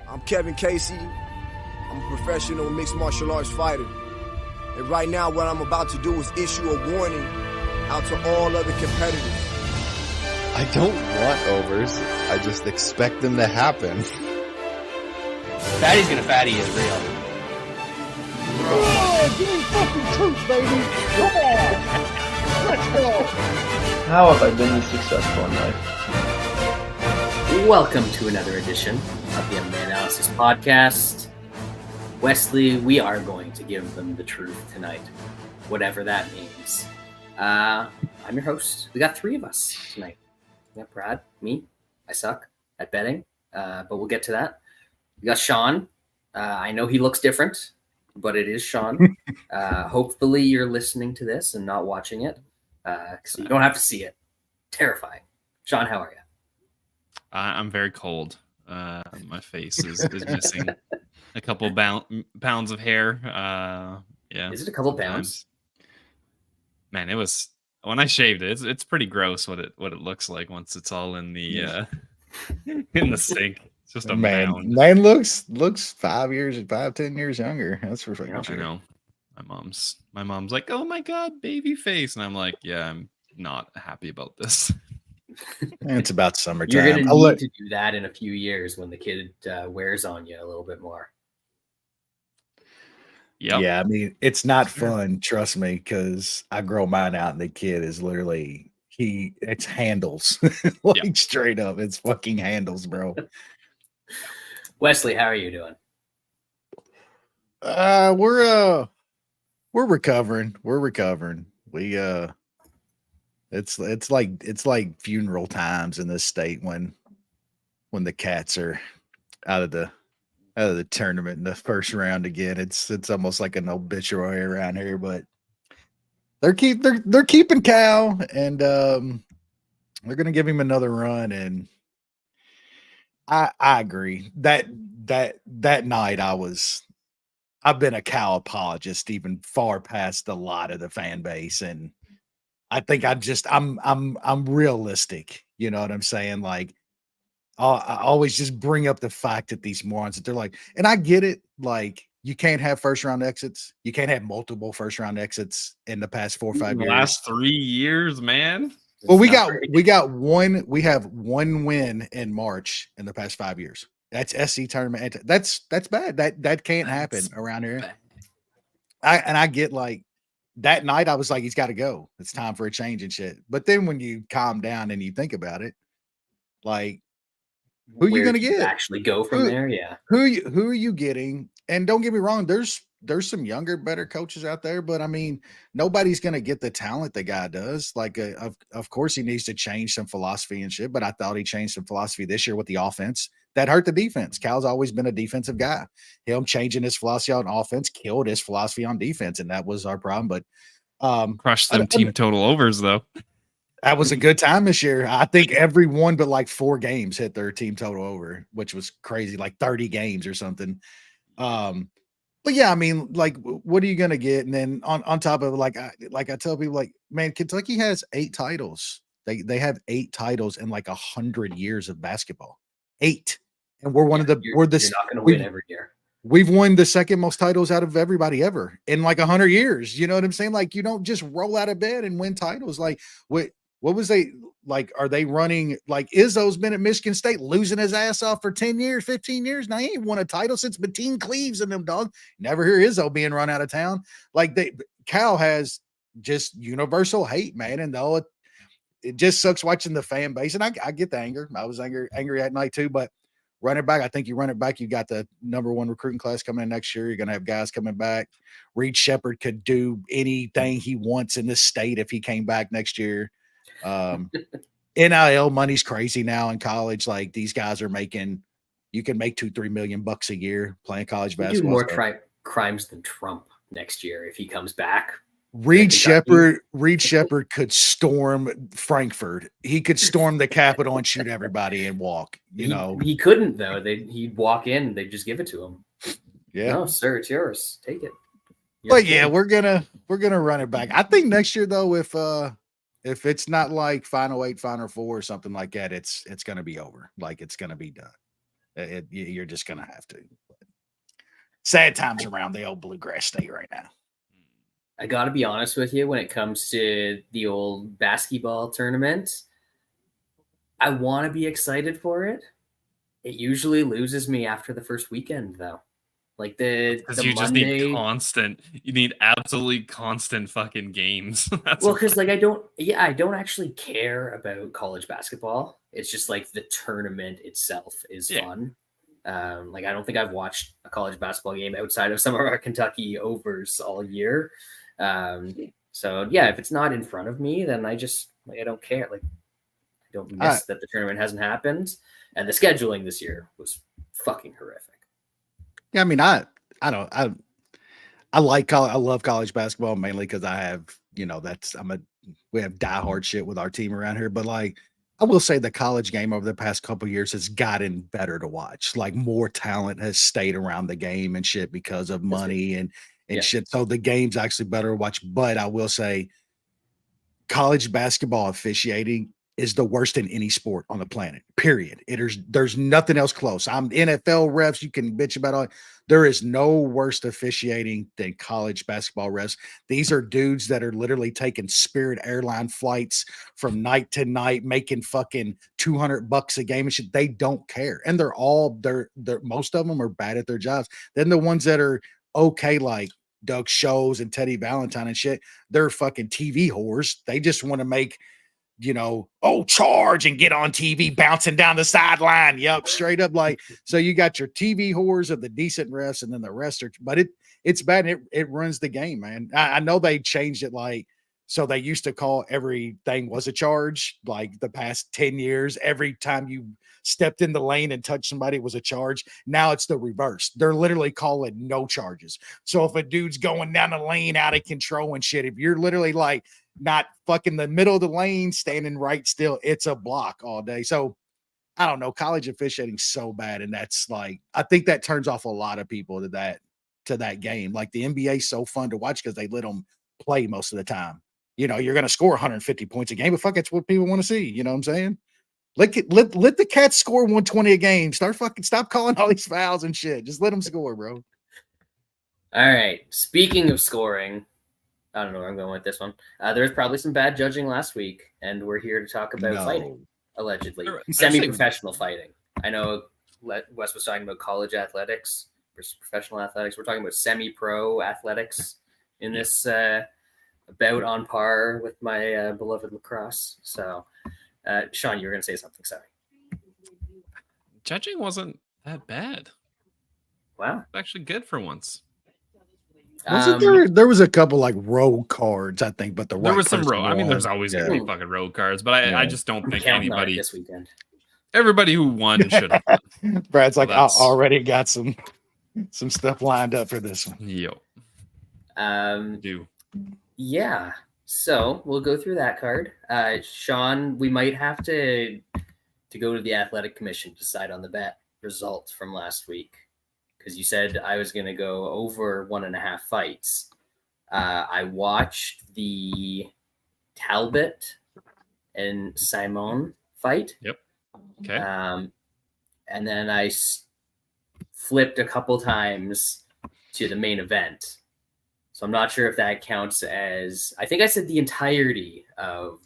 I'm Kevin Casey. I'm a professional mixed martial arts fighter. And right now, what I'm about to do is issue a warning out to all other competitors. I don't want overs. I just expect them to happen. Fatty's gonna fatty is real. Oh, give me fucking truth, baby. Come on. Let's go. How have I been this successful in life? Welcome to another edition of the MMA Analysis Podcast. Wesley, we are going to give them the truth tonight, whatever that means. I'm your host. We got three of us tonight. We got Brad, me. I suck at betting, but we'll get to that. We got Sean. I know he looks different, but it is Sean. Hopefully you're listening to this and not watching it, so you don't have to see it. Terrifying. Sean, how are you? I'm very cold. My face is missing a couple pounds of hair. Yeah. Is it a couple pounds? Man, it was when I shaved it. It's pretty gross what it looks like once it's all in the in the sink. It's just a mound. Man looks 10 years younger. That's for fucking sure. I know. My mom's like, oh my god, baby face, and I'm like, yeah, I'm not happy about this. It's about summertime. You're going to need to do that in a few years when the kid wears on you a little bit more. Yep. Yeah, I mean, it's not fun, trust me, because I grow mine out and the kid is literally, it's handles. Straight up. It's fucking handles, bro. Wesley, how are you doing? We're recovering. It's like funeral times in this state when the Cats are out of the tournament in the first round again. It's almost like an obituary around here, but they're keeping Cal, and they're gonna give him another run. And I agree that night I've been a Cal apologist even far past a lot of the fan base, and I think I'm realistic. You know what I'm saying? Like, I always just bring up the fact that these morons that they're like, and I get it. Like, you can't have first round exits. You can't have multiple first round exits in the past 4 or 5 years. Last 3 years, man. Well, we have one win in March in the past 5 years. That's SC tournament. That's bad. That can't happen around here. I get, like, that night I was like, he's got to go. It's time for a change and shit. But then when you calm down and you think about it, like, who are you going to get? Actually go from there, yeah. Who are you getting? And don't get me wrong, there's some younger, better coaches out there, but I mean, nobody's going to get the talent the guy does. Like, of course, he needs to change some philosophy and shit. But I thought he changed some philosophy this year with the offense. That hurt the defense. Cal's always been a defensive guy. Him changing his philosophy on offense killed his philosophy on defense, and that was our problem. But crushed them team total overs, though. That was a good time this year. I think every one but like 4 games hit their team total over, which was crazy, like 30 games or something. But yeah, I mean, like, what are you gonna get? And then on top of it, like I tell people, like, man, Kentucky has 8 titles. They have 8 titles in like 100 years of basketball. 8. And we're one of the you're not going to win every year. We've won the second most titles out of everybody ever in like 100 years. You know what I'm saying? Like, you don't just roll out of bed and win titles. Like, what was they like? Are they running like Izzo's been at Michigan State losing his ass off for 10 years, 15 years? Now he ain't won a title since Bettine Cleaves and them, dog. Never hear Izzo being run out of town. Like, Cal has just universal hate, man. And though it just sucks watching the fan base. And I get the anger. I was angry at night too, but running back, I think you run it back. You got the number 1 recruiting class coming in next year. You're going to have guys coming back. Reed Shepherd could do anything he wants in this state if he came back next year. NIL money's crazy now in college. Like, these guys are you can make $2-3 million bucks a year playing college basketball. Do more crimes than Trump next year if he comes back. Reed Shepherd could storm Frankfurt. He could storm the Capitol and shoot everybody and walk. He couldn't though. He'd walk in, they'd just give it to him. Yeah, no, sir, it's yours. Take it. But yeah, we're gonna run it back. I think next year though, if it's not like Final 8, Final 4 or something like that, it's gonna be over. Like, it's gonna be done. You're just gonna have to. Sad times around the old Bluegrass State right now. I got to be honest with you when it comes to the old basketball tournament. I want to be excited for it. It usually loses me after the first weekend, though. Like because you just need constant. You need absolutely constant fucking games. Well, because like I don't actually care about college basketball. It's just like the tournament itself is fun. Like I don't think I've watched a college basketball game outside of some of our Kentucky overs all year. So yeah, if it's not in front of me, then I just I don't care. Like I don't miss that the tournament hasn't happened, and the scheduling this year was fucking horrific. Yeah, I mean, I love college basketball mainly because I have, we have diehard shit with our team around here. But like, I will say the college game over the past couple of years has gotten better to watch. Like more talent has stayed around the game and shit because of money and shit. So the game's actually better to watch. But I will say college basketball officiating is the worst in any sport on the planet, period. There's nothing else close. I'm NFL refs. You can bitch about all. There is no worse officiating than college basketball refs. These are dudes that are literally taking Spirit airline flights from night to night, making fucking $200 a game and shit. They don't care. And they're most of them are bad at their jobs. Then the ones that are okay, like Doug Shows and Teddy Valentine and shit, they're fucking TV whores. They just want to make, charge and get on TV bouncing down the sideline. Yep, straight up. Like, so you got your TV whores of the decent refs, and then the rest are, but it's bad. It runs the game, man. I know they changed it. Like, so they used to call everything was a charge. Like the past 10 years, every time you stepped in the lane and touched somebody, it was a charge. Now it's the reverse. They're literally calling no charges. So if a dude's going down the lane out of control and shit, if you're literally like not fucking the middle of the lane, standing right still, it's a block all day. So I don't know, college officiating so bad. And that's like, I think that turns off a lot of people to that game. Like the NBA is so fun to watch because they let them play most of the time. You're going to score 150 points a game, but fuck, it's what people want to see. You know what I'm saying? Let the Cats score 120 a game. Stop calling all these fouls and shit. Just let them score, bro. All right. Speaking of scoring, I don't know where I'm going with this one. There was probably some bad judging last week, and we're here to talk about fighting, allegedly. Semi-professional fighting. I know Wes was talking about college athletics versus professional athletics. We're talking about semi-pro athletics in this about on par with my beloved lacrosse. So, Sean, you were going to say something. Sorry. Judging wasn't that bad. Wow. It's actually good for once. Wasn't there was a couple like road cards, I think, but there was some road. I mean, there's always going to be fucking road cards, but I just don't think anybody this weekend. Everybody who won should have won. Brad's like, I already got some stuff lined up for this one. Yo. Do. Yeah. So we'll go through that card. Sean, we might have to go to the athletic commission to decide on the bet result from last week. Because you said I was going to go over 1.5 fights. I watched the Talbot and Simon fight. Yep. Okay. And then I flipped a couple times to the main event. So I'm not sure if that counts as, I think I said the entirety of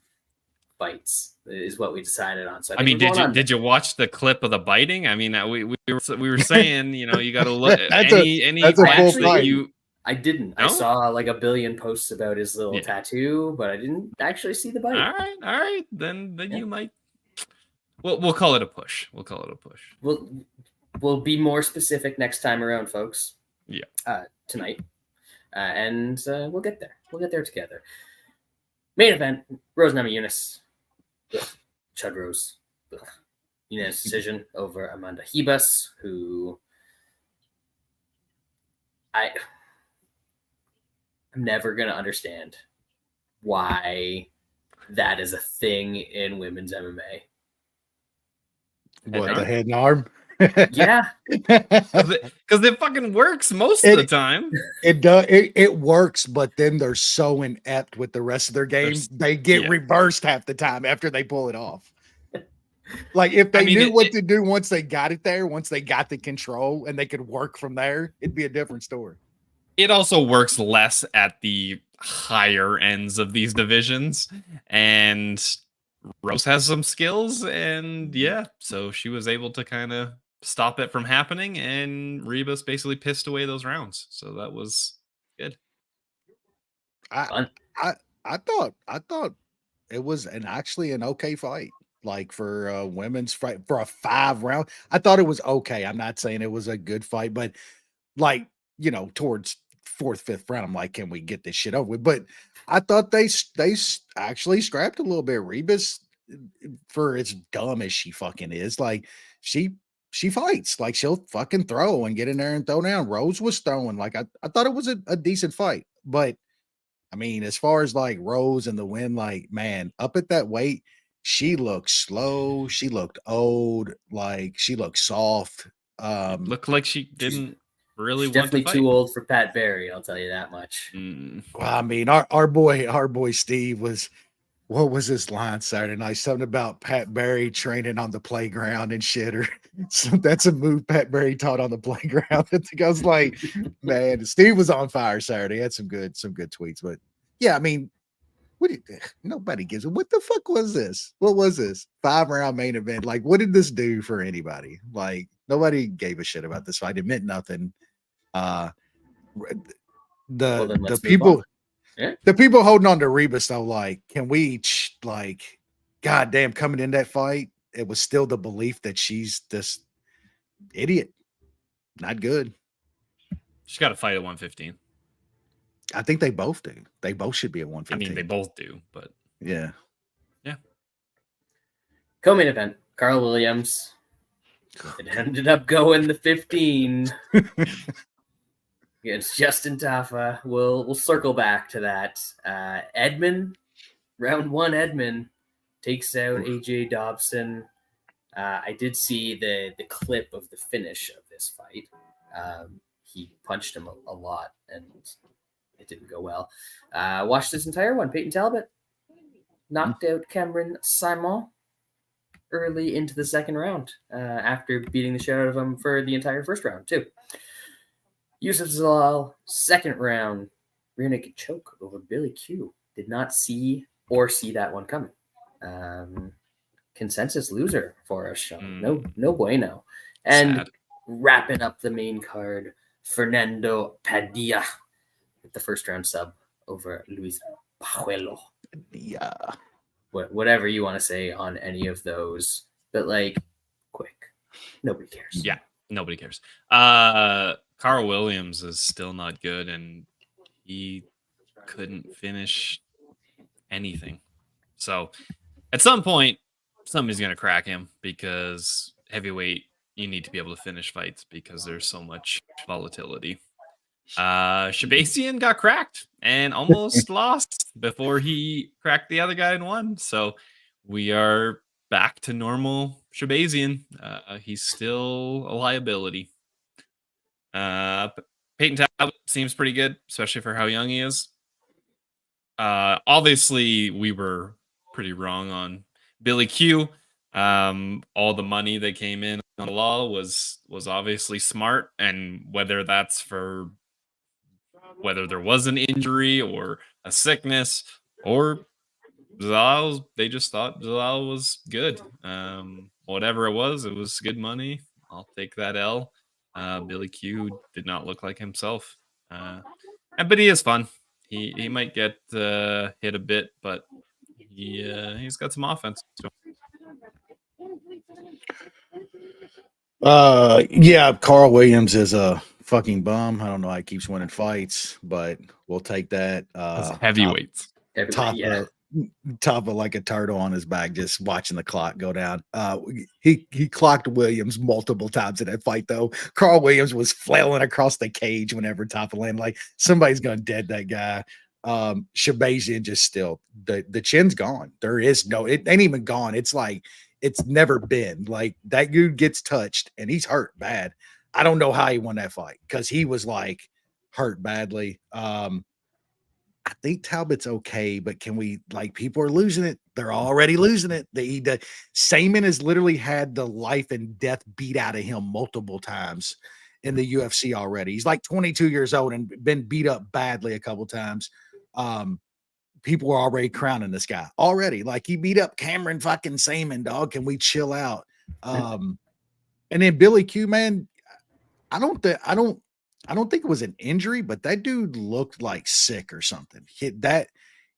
fights is what we decided on. So I mean, did you watch the clip of the biting? I mean, we were saying, you got to look at any match that you. I didn't. No? I saw like a billion posts about his little tattoo, but I didn't actually see the bite. All right. Then you might. We'll call it a push. We'll be more specific next time around, folks. Yeah. Tonight, and we'll get there. We'll get there together. Main event: Rose Namajunas. Chud Rose. Unanimous decision over Amanda Ribas, who I'm never going to understand why that is a thing in women's MMA. What, the head and arm? Yeah. Because it fucking works most of the time. It does. It works, but then they're so inept with the rest of their game. They get reversed half the time after they pull it off. Like if they I mean, knew what to do once they got it there, once they got the control and they could work from there, it'd be a different story. It also works less at the higher ends of these divisions, and Rose has some skills, and yeah, so she was able to kind of stop it from happening, and Rebus basically pissed away those rounds, so that was good. Fun. I thought it was actually an okay fight. Like for a women's fight for a 5-round, I thought it was okay. I'm not saying it was a good fight, but like, towards 4th, 5th round, I'm like, can we get this shit over with? But I thought they actually scrapped a little bit. Rebus, for as dumb as she fucking is, like she fights. Like she'll fucking throw and get in there and throw down. Rose was throwing. Like I thought it was a decent fight. But I mean, as far as like Rose and the win, like, man, up at that weight, she looked slow. She looked old. Like she looked soft. Looked like she didn't really She's want to definitely fight. too old for Pat Barry. I'll tell you that much. Mm. Well, I mean, our boy Steve was, what was his line Saturday night? Something about Pat Barry training on the playground and shit, or so that's a move Pat Barry taught on the playground. I think I was like, man, Steve was on fire Saturday. He had some good tweets, but yeah, I mean, nobody gives a what the fuck was this? What was this 5-round main event? Like, what did this do for anybody? Like, nobody gave a shit about this fight. It meant nothing. The people. Yeah. The people holding on to Rebus though, like, can we like, goddamn, coming in that fight, it was still the belief that she's this idiot, not good. She's got to fight at 115. I think they both do. They both should be at I 115. mean, they both do, but yeah. Co-main event, Carl Williams. It ended up going the 15. Against Justin Tafa. We'll circle back to that. Edmund, round 1, Edmund takes out AJ Dobson. I did see the clip of the finish of this fight. He punched him a lot, and it didn't go well. Watched this entire one. Peyton Talbot knocked out Cameron Simon early into the 2nd round after beating the shit out of him for the entire 1st round, too. Yusuf Zalal, 2nd round, rear naked choke over Billy Q. Did not see that one coming. Consensus loser for us, Sean. No bueno. And sad. Wrapping up the main card, Fernando Padilla with the 1st round sub over Luis Pajuelo. Yeah. Whatever you want to say on any of those, but like, quick. Nobody cares. Yeah, nobody cares. Carl Williams is still not good, and he couldn't finish anything. So at some point, somebody's going to crack him, because heavyweight, you need to be able to finish fights because there's so much volatility. Shabazian got cracked and almost lost before he cracked the other guy and won. So we are back to normal Shabazian. He's still a liability. Peyton Talbot seems pretty good, especially for how young he is. Obviously, we were pretty wrong on Billy Q. All the money that came in on the law was obviously smart, and whether that's for whether there was an injury or a sickness or Zalal, they just thought Zalal was good. Whatever it was good money. I'll take that L. Billy Q did not look like himself. But he is fun. He might get hit a bit, but he's got some offense. Yeah, Carl Williams is a fucking bum. I don't know how he keeps winning fights, but we'll take that. Heavyweights. Top of like a turtle on his back, just watching the clock go down. He clocked Williams multiple times in that fight, though. Carl Williams was flailing across the cage whenever Tapa landed. Like, somebody's gonna dead that guy. Shabazian just still the chin's gone. There is no, it ain't even gone. It's like it's never been. Like, that dude gets touched and he's hurt bad. I don't know how he won that fight because he was like hurt badly. I think Talbot's okay, but can we like people are losing it? They're already losing it. The Saman has literally had the life and death beat out of him multiple times in the UFC already. He's like 22 years old and been beat up badly a couple times. People are already crowning this guy already. Like he beat up Cameron fucking Saman, dog. Can we chill out? And then Billy Q, man, I don't think it was an injury, but that dude looked like sick or something.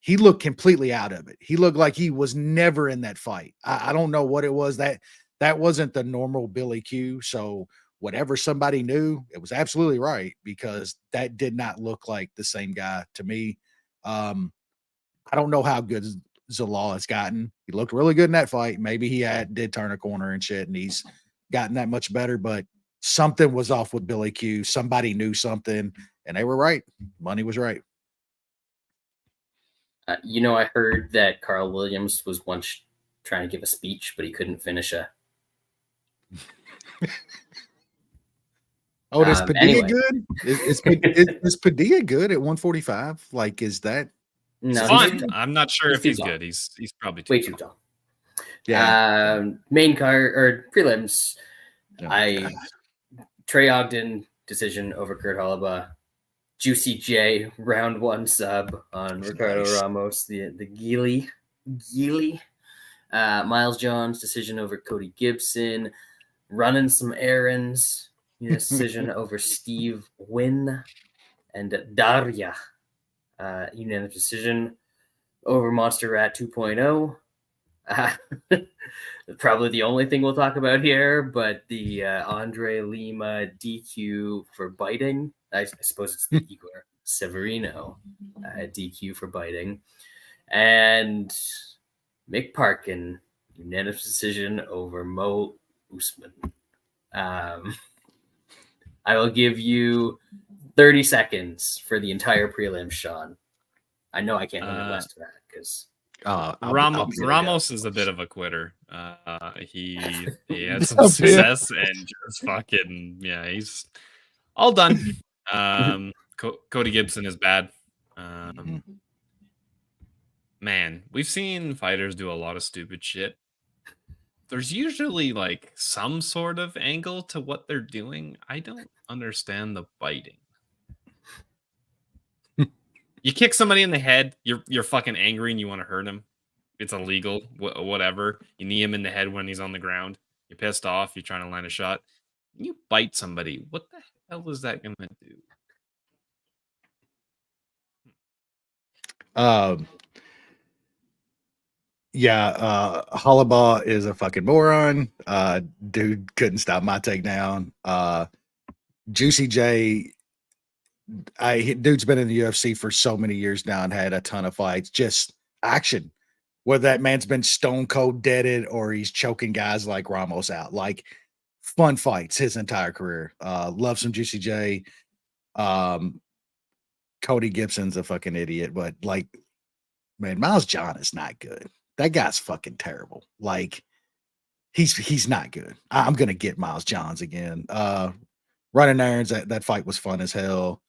He looked completely out of it. He looked like he was never in that fight. I don't know what it was. That wasn't the normal Billy Q. So whatever somebody knew, it was absolutely right because that did not look like the same guy to me. I don't know how good Zalal has gotten. He looked really good in that fight. Maybe he did turn a corner and shit, and he's gotten that much better, but something was off with Billy Q. Somebody knew something, and they were right. Money was right. I heard that Carl Williams was once trying to give a speech, but he couldn't finish a. Oh, is Padilla good? Is Padilla good at 145? Like, is that? No, fun. I'm not sure if he's good. He's probably way too tall. Yeah. Main card or prelims. Yeah. Trey Ogden decision over Kurt Holobaugh. Juicy J round 1 sub on Ricardo Ramos, the Gili. Miles Jones decision over Cody Gibson. Running some errands. Decision over Steve Wynn and Daria. Unanimous decision over Monster Rat 2.0. Probably the only thing we'll talk about here, but the Andre Lima DQ for biting. I suppose it's the Igor Severino DQ for biting. And Mick Parkin, unanimous decision over Mo Usman. I will give you 30 seconds for the entire prelim, Sean. I know I can't limit less to that because Ramos is a bit of a quitter. He had some success and just fucking he's all done. Cody Gibson is bad. Man, we've seen fighters do a lot of stupid shit. There's usually like some sort of angle to what they're doing. I don't understand the biting. You kick somebody in the head, you're fucking angry and you want to hurt him. It's illegal, whatever. You knee him in the head when he's on the ground. You're pissed off. You're trying to land a shot. You bite somebody. What the hell is that going to do? Holobaugh is a fucking moron. Dude couldn't stop my takedown. Juicy J, dude's been in the UFC for so many years now and had a ton of fights. Just action. Whether that man's been stone cold deaded or he's choking guys like Ramos out. Like fun fights his entire career. Love some Juicy J. Cody Gibson's a fucking idiot, but like, man, Miles John is not good. That guy's fucking terrible. Like, he's not good. I'm gonna get Miles Johns again. Running errands, that fight was fun as hell.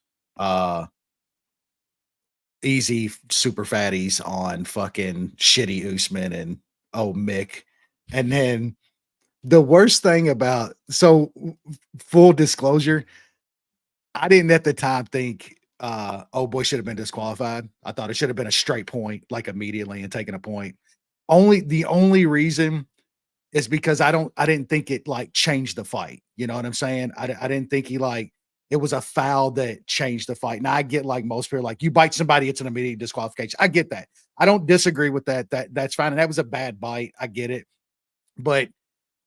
Easy super fatties on fucking shitty Usman and Mick. And then the worst thing about, so full disclosure, I didn't at the time think boy should have been disqualified. I thought it should have been a straight point, like immediately and taken a point. The only reason is because I didn't think it like changed the fight. You know what I'm saying? I didn't think it was a foul that changed the fight. Now I get like most people like you bite somebody, it's an immediate disqualification. I get that. I don't disagree with that. That's fine. And that was a bad bite. I get it. But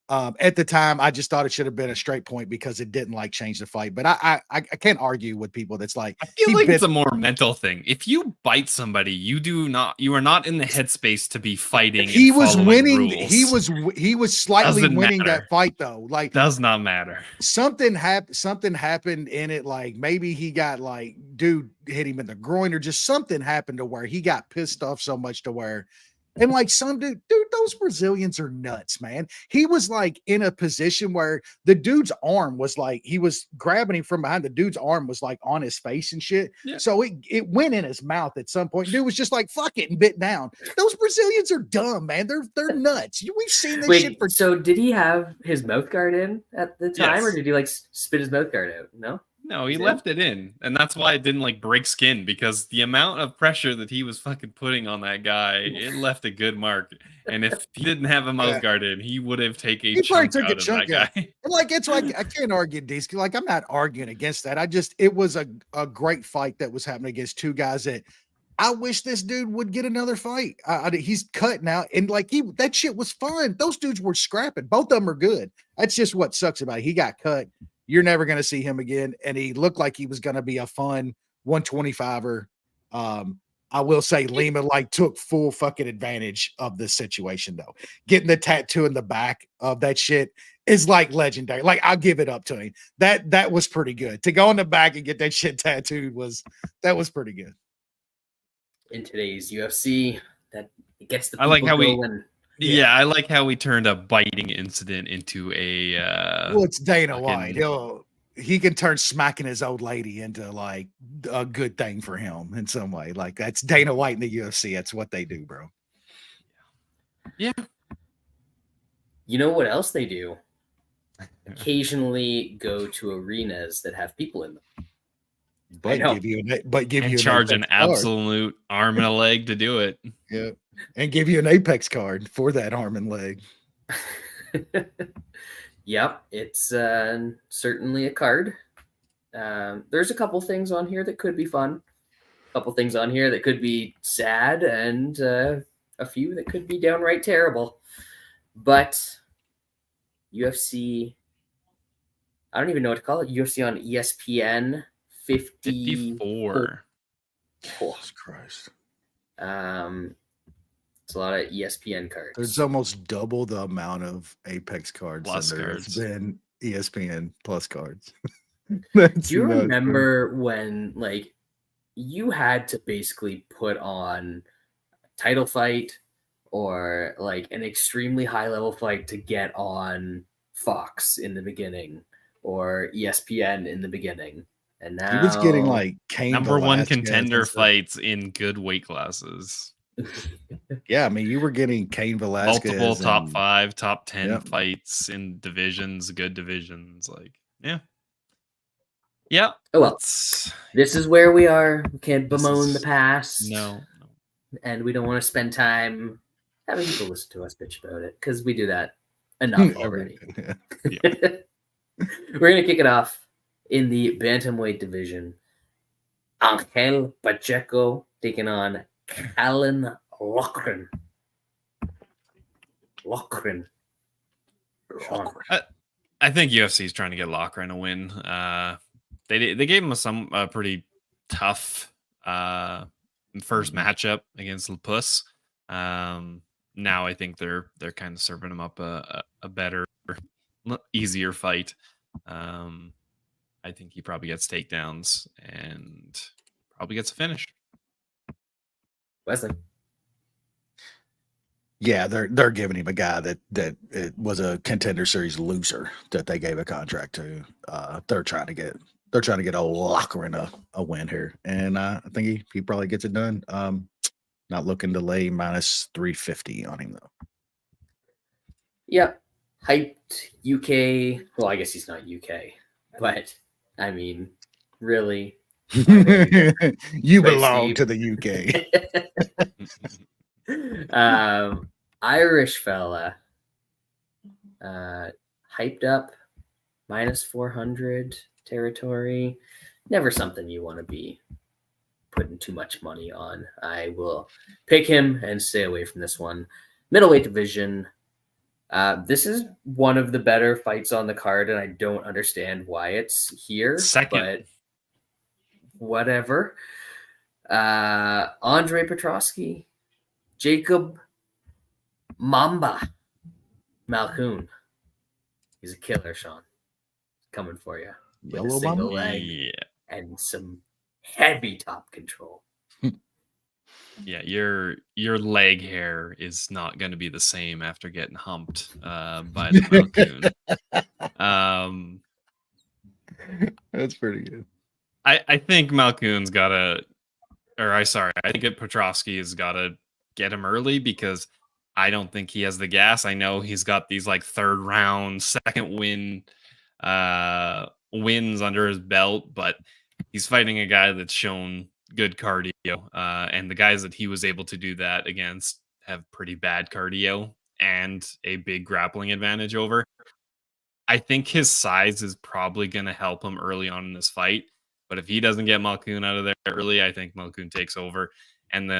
at the time, I just thought it should have been a straight point because it didn't like change the fight. But I can't argue with people that's like, I feel like it's a more mental thing. If you bite somebody, you are not in the headspace to be fighting. He was winning. Rules. He was slightly winning that fight though. Like does not matter. Something happened in it. Like maybe he got like dude hit him in the groin or just something happened to where he got pissed off so much to where And like some dude, those Brazilians are nuts, man. He was like in a position where the dude's arm was like, he was grabbing him from behind. The dude's arm was like on his face and shit. Yeah. So it went in his mouth at some point. Dude was just like, fuck it, and bit down. Those Brazilians are dumb, man. They're nuts. We've seen this shit for. So did he have his mouth guard in at the time, or Yes. did he like spit his mouth guard out? No. No, he Is it? left it in, and that's why it didn't like break skin, because the amount of pressure that he was fucking putting on that guy, it left a good mark. And if he didn't have a mouth guard in, he would have taken a chunk out of that guy. And like it's like I can't argue these. Like I'm not arguing against that. It was a great fight that was happening against two guys that I wish this dude would get another fight. He's cut now, and like that shit was fun. Those dudes were scrapping. Both of them are good. That's just what sucks about it. He got cut. You're never going to see him again. And he looked like he was going to be a fun 125er. I will say Lima like took full fucking advantage of this situation though. Getting the tattoo in the back of that shit is like legendary. Like I'll give it up to him. That was pretty good. To go in the back and get that shit tattooed was pretty good. In today's UFC, that it gets the I like people how we- going. Yeah, I like how we turned a biting incident into a. Well, it's Dana fucking- White. He can turn smacking his old lady into like a good thing for him in some way. Like that's Dana White in the UFC. That's what they do, bro. Yeah. You know what else they do? Occasionally go to arenas that have people in them. But know. give And you charge an an Apex card. absolute arm and a leg to do it. Yeah, and give you an Apex card for that arm and leg. Yep, it's certainly a card. There's a couple things on here that could be fun. A couple things on here that could be sad, and a few that could be downright terrible. But UFC, I don't even know what to call it. UFC on ESPN 54. Jesus Christ. It's a lot of ESPN cards. There's almost double the amount of Apex cards Plus than there's cards. been ESPN Plus cards. Do That's you nuts, bro. remember when like you had to basically put on a title fight or like an extremely high level fight to get on Fox in the beginning or ESPN in the beginning? And now He was getting like Cain Number one Velasquez and contender stuff. fights in good weight classes. Yeah, I mean, you were getting Cain Velasquez. Multiple top and- 5, top 10 Yep. fights in divisions, good divisions. Like, yeah. Yeah. Oh well, It's, this is where we are. We can't This bemoan is- the past. no. And we don't want to spend time having people listen to us bitch about it because we do that enough already. We're going to kick it off in the bantamweight division. Angel Pacheco taking on Callan Loughran. Sean. I think UFC is trying to get Loughran a win. They gave him a pretty tough first matchup against Lapus. Now I think they're kind of serving him up a better, easier fight. I think he probably gets takedowns and probably gets a finish. Wesley. Yeah, they're giving him a guy that it was a contender series loser that they gave a contract to. They're trying to get old Loughran a win here, and I think he probably gets it done. Not looking to lay minus 350 on him though. Yep. Hyped UK. Well, I guess he's not UK, but I mean, really. You Right, belong Steve. to the UK. Irish fella. Hyped up, minus 400 territory. Never something you want to be putting too much money on. I will pick him and stay away from this one. Middleweight division. This is one of the better fights on the card, and I don't understand why it's here. Second. But whatever. Andre Petrosky, Jacob Mamba Malkoun. He's a killer, Sean. Coming for you. With Yellow a single Mamba? leg Yeah. and some heavy top control. Yeah, your leg hair is not going to be the same after getting humped by the Malkoon. That's pretty good. I think Malkoon's got to, I think Petrosky has got to get him early because I don't think he has the gas. I know he's got these like third round, second wins under his belt, but he's fighting a guy that's shown good cardio, and the guys that he was able to do that against have pretty bad cardio and a big grappling advantage over. I think his size is probably going to help him early on in this fight, but if he doesn't get Malkoon out of there early, I think Malkoon takes over, and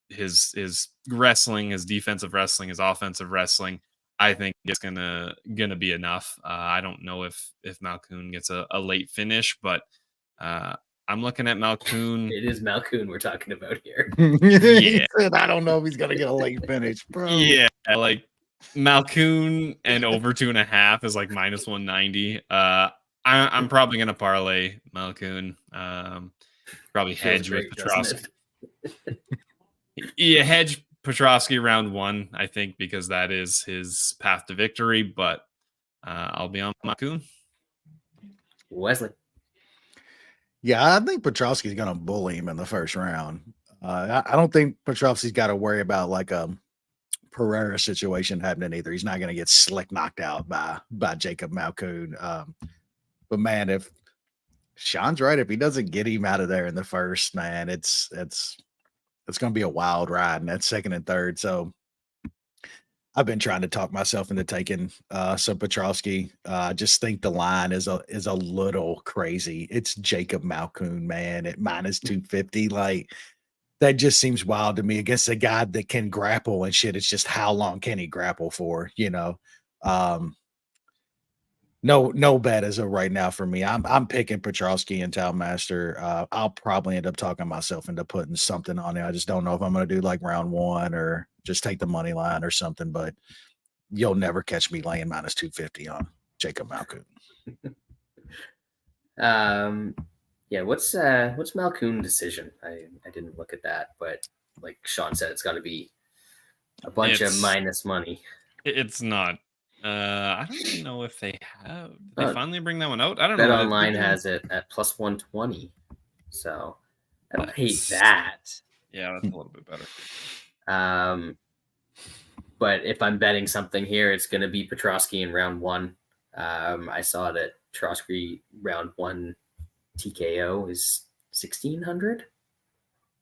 his wrestling, his defensive wrestling, his offensive wrestling, I think it's gonna be enough. I don't know if Malkoon gets a late finish, but I'm looking at Malkoon. It is Malkoon we're talking about here. He said, I don't know if he's gonna get a late finish, bro. Yeah, like Malkoon and over 2.5 is like minus 190. I'm probably gonna parlay Malkoon. Probably hedge with Petrosky. Yeah, hedge Petrosky round 1, I think, because that is his path to victory. But I'll be on Malkoon. Wesley. Yeah, I think Petrosky's gonna bully him in the first round. I don't think Petrosky's got to worry about like a Pereira situation happening either. He's not gonna get slick knocked out by Jacob Malkoon. But man, if Sean's right, if he doesn't get him out of there in the first, man, it's going to be a wild ride in that second and third. So I've been trying to talk myself into taking some Petrosky. I just think the line is a little crazy. It's Jacob Malkoon, man, at minus 250. Like, that just seems wild to me against a guy that can grapple and shit. It's just how long can he grapple for, you know? No bet as of right now for me. I'm picking Petrosky and Talmaster. I'll probably end up talking myself into putting something on it. I just don't know if I'm going to do like round 1 or just take the money line or something. But you'll never catch me laying minus 250 on Jacob Malkoon. Yeah. What's Malkoon decision? I didn't look at that, but like Sean said, it's got to be a bunch of minus money. It's not. I don't even know if they have. Did they finally bring that one out? I don't Bet know. Online has it at plus 120. So I don't hate that. Yeah, that's a little bit better. But if I'm betting something here, it's going to be Petrosky in round 1. I saw that Petrosky round 1 TKO is 1,600.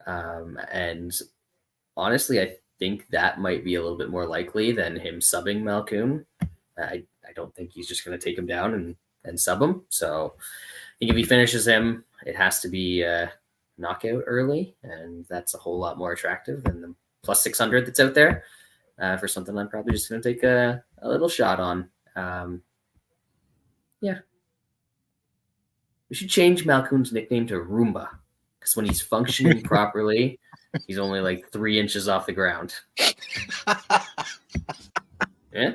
And honestly, I think that might be a little bit more likely than him subbing Malkoon. I don't think he's just going to take him down and sub him. So I think if he finishes him, it has to be a knockout early, and that's a whole lot more attractive than the plus 600 that's out there for something I'm probably just going to take a little shot on. Yeah. We should change Malkoon's nickname to Roomba, because when he's functioning properly, he's only like 3 inches off the ground. Yeah?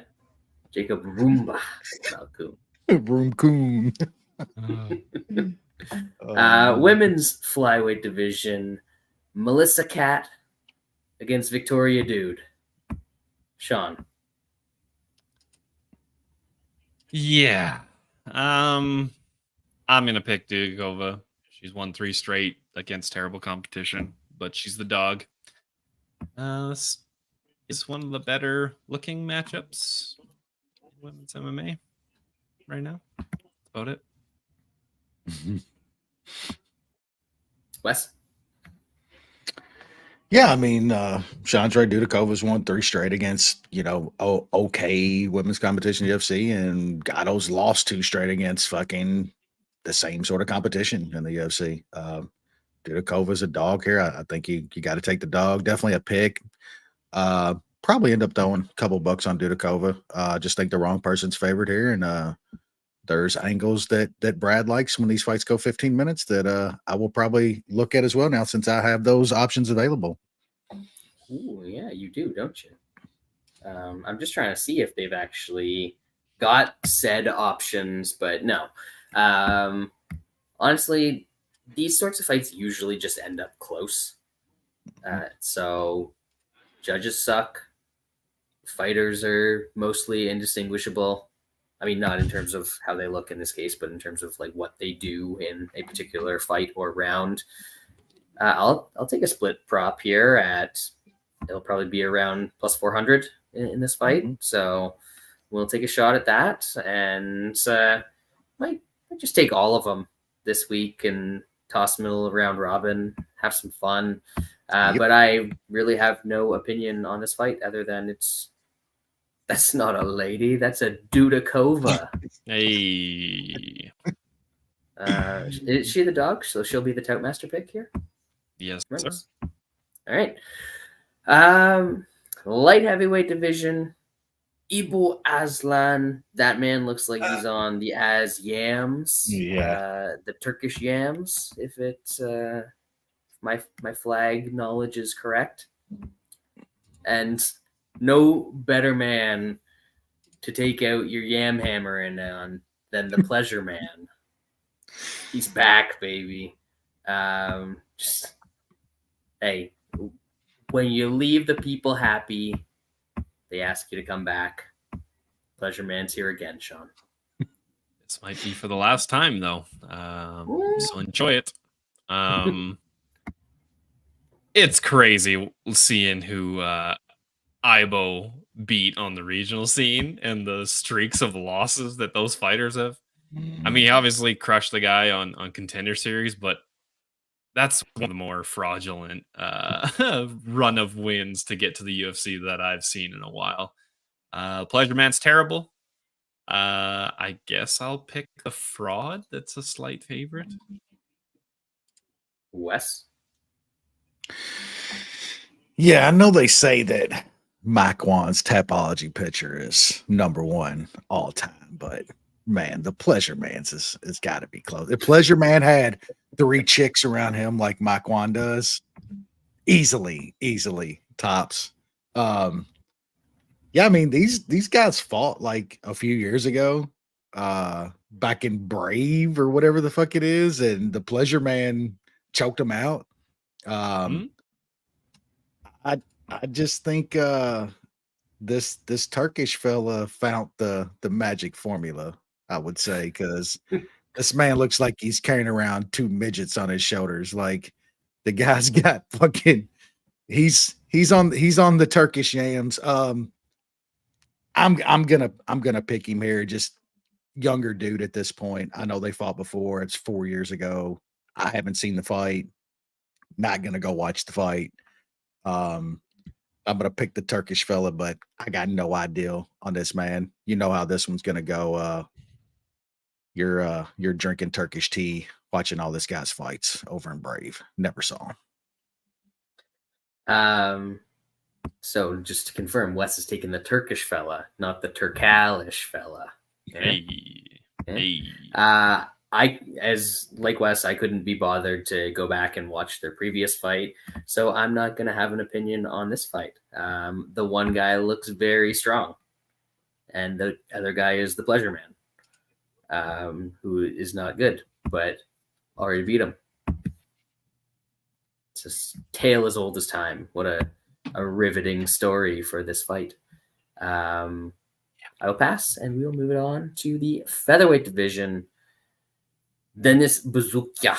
Jacob Roomba Malkoon. Roomcoon. Women's flyweight division, Melissa Cat against Victoria Dude. Sean. Yeah. I'm gonna pick Dudakova. She's won 3 straight against terrible competition, but she's the dog. This is one of the better looking matchups in women's MMA right now. That's about it. Wes? Yeah, I mean, Chandra Dudakova's won 3 straight against, okay women's competition UFC, and Gatto's lost 2 straight against fucking the same sort of competition in the UFC. Dudakova's a dog here. I think you got to take the dog. Definitely a pick. Probably end up throwing a couple bucks on Dudakova. Just think the wrong person's favored here, and there's angles that Brad likes when these fights go 15 minutes that I will probably look at as well now since I have those options available. Ooh, yeah, you do, don't you? I'm just trying to see if they've actually got said options, but no. Honestly, these sorts of fights usually just end up close. So judges suck. Fighters are mostly indistinguishable. I mean, not in terms of how they look in this case, but in terms of like what they do in a particular fight or round. I'll take a split prop here at it'll probably be around plus 400 in this fight. Mm-hmm. So we'll take a shot at that, and might just take all of them this week and toss them in a round robin, have some fun. But I really have no opinion on this fight other than that's not a lady, that's a Dudakova. Hey. Is she the dog? So she'll be the Toutmaster pick here? Yes, Right. sir. All right. Light heavyweight division. Ibu Aslan. That man looks like he's on the Az Yams. Yeah. The Turkish Yams, if it's my flag knowledge is correct. And no better man to take out your yam hammer in on than the Pleasure Man. He's back, baby. Hey, when you leave the people happy, they ask you to come back. Pleasure Man's here again, Sean. This might be for the last time, though. So enjoy it. It's crazy seeing who Ibo beat on the regional scene and the streaks of losses that those fighters have. I mean, he obviously crushed the guy on Contender Series, but that's one of the more fraudulent run of wins to get to the UFC that I've seen in a while. Pleasure Man's terrible. I guess I'll pick the fraud. That's a slight favorite. Wes? Yeah, I know they say that Mike Wan's Tapology picture is #1 all time, but man, the Pleasure Man's is got to be close. If Pleasure Man had 3 chicks around him like Mike Wan does, easily tops. Yeah, I mean these guys fought like a few years ago, back in Brave or whatever the fuck it is, and the Pleasure Man choked him out. I just think this Turkish fella found the magic formula, I would say, because this man looks like he's carrying around 2 midgets on his shoulders. Like the guy's got fucking he's on the Turkish yams. I'm gonna pick him here. Just younger dude at this point. I know they fought before. It's 4 years ago. I haven't seen the fight. Not gonna go watch the fight. I'm gonna pick the Turkish fella, but I got no idea on this man. You know how this one's gonna go. You're drinking Turkish tea, watching all this guy's fights over in Brave. Never saw him. So just to confirm, Wes is taking the Turkish fella, not the Turkalish fella. Okay? Hey. Like Wes, I couldn't be bothered to go back and watch their previous fight, so I'm not going to have an opinion on this fight. The one guy looks very strong, and the other guy is the Pleasure Man, who is not good, but already beat him. It's a tale as old as time. What a riveting story for this fight. I will pass, and we will move it on to the featherweight division. Dennis Bazooka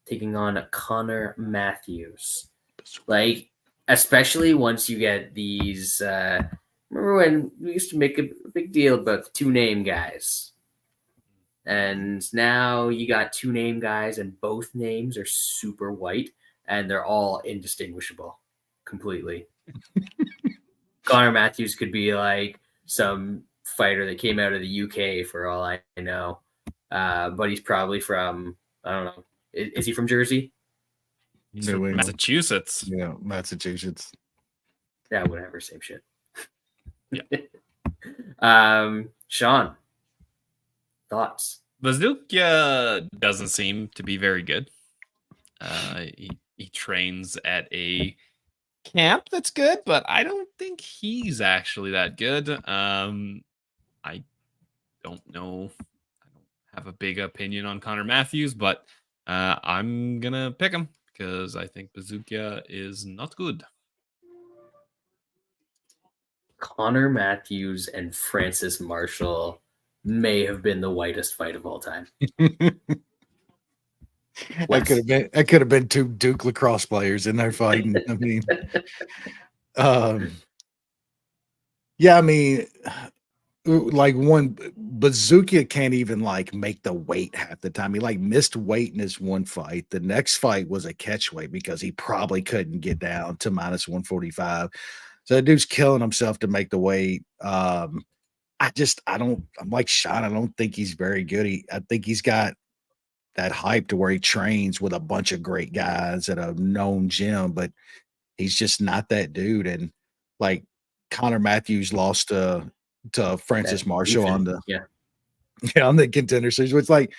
taking on Connor Matthews. Like, especially once you get these. Remember when we used to make a big deal about the 2-name guys? And now you got 2-name guys, and both names are super white, and they're all indistinguishable completely. Connor Matthews could be like some fighter that came out of the UK for all I know. But he's probably from, I don't know. Is he from Jersey? He's from Massachusetts. Yeah, Massachusetts. Yeah, whatever, same shit. Yeah. Sean, thoughts? Bazooka doesn't seem to be very good. He trains at a camp that's good, but I don't think he's actually that good. I don't know. I don't have a big opinion on Connor Matthews, but I'm gonna pick him. because I think Bazooka is not good. Connor Matthews and Francis Marshall may have been the whitest fight of all time. That could have been two Duke lacrosse players in there fighting. I mean, yeah, I mean, like one Bazooka can't even like make the weight half the time. He like missed weight in his one fight. The next fight was a catch weight because he probably couldn't get down to minus 145. So that dude's killing himself to make the weight. I'm like Sean. I don't think he's very good. I think he's got that hype to where he trains with a bunch of great guys at a known gym, but he's just not that dude. And like Connor Matthews lost to Francis Marshall on the on the Contender Series, which like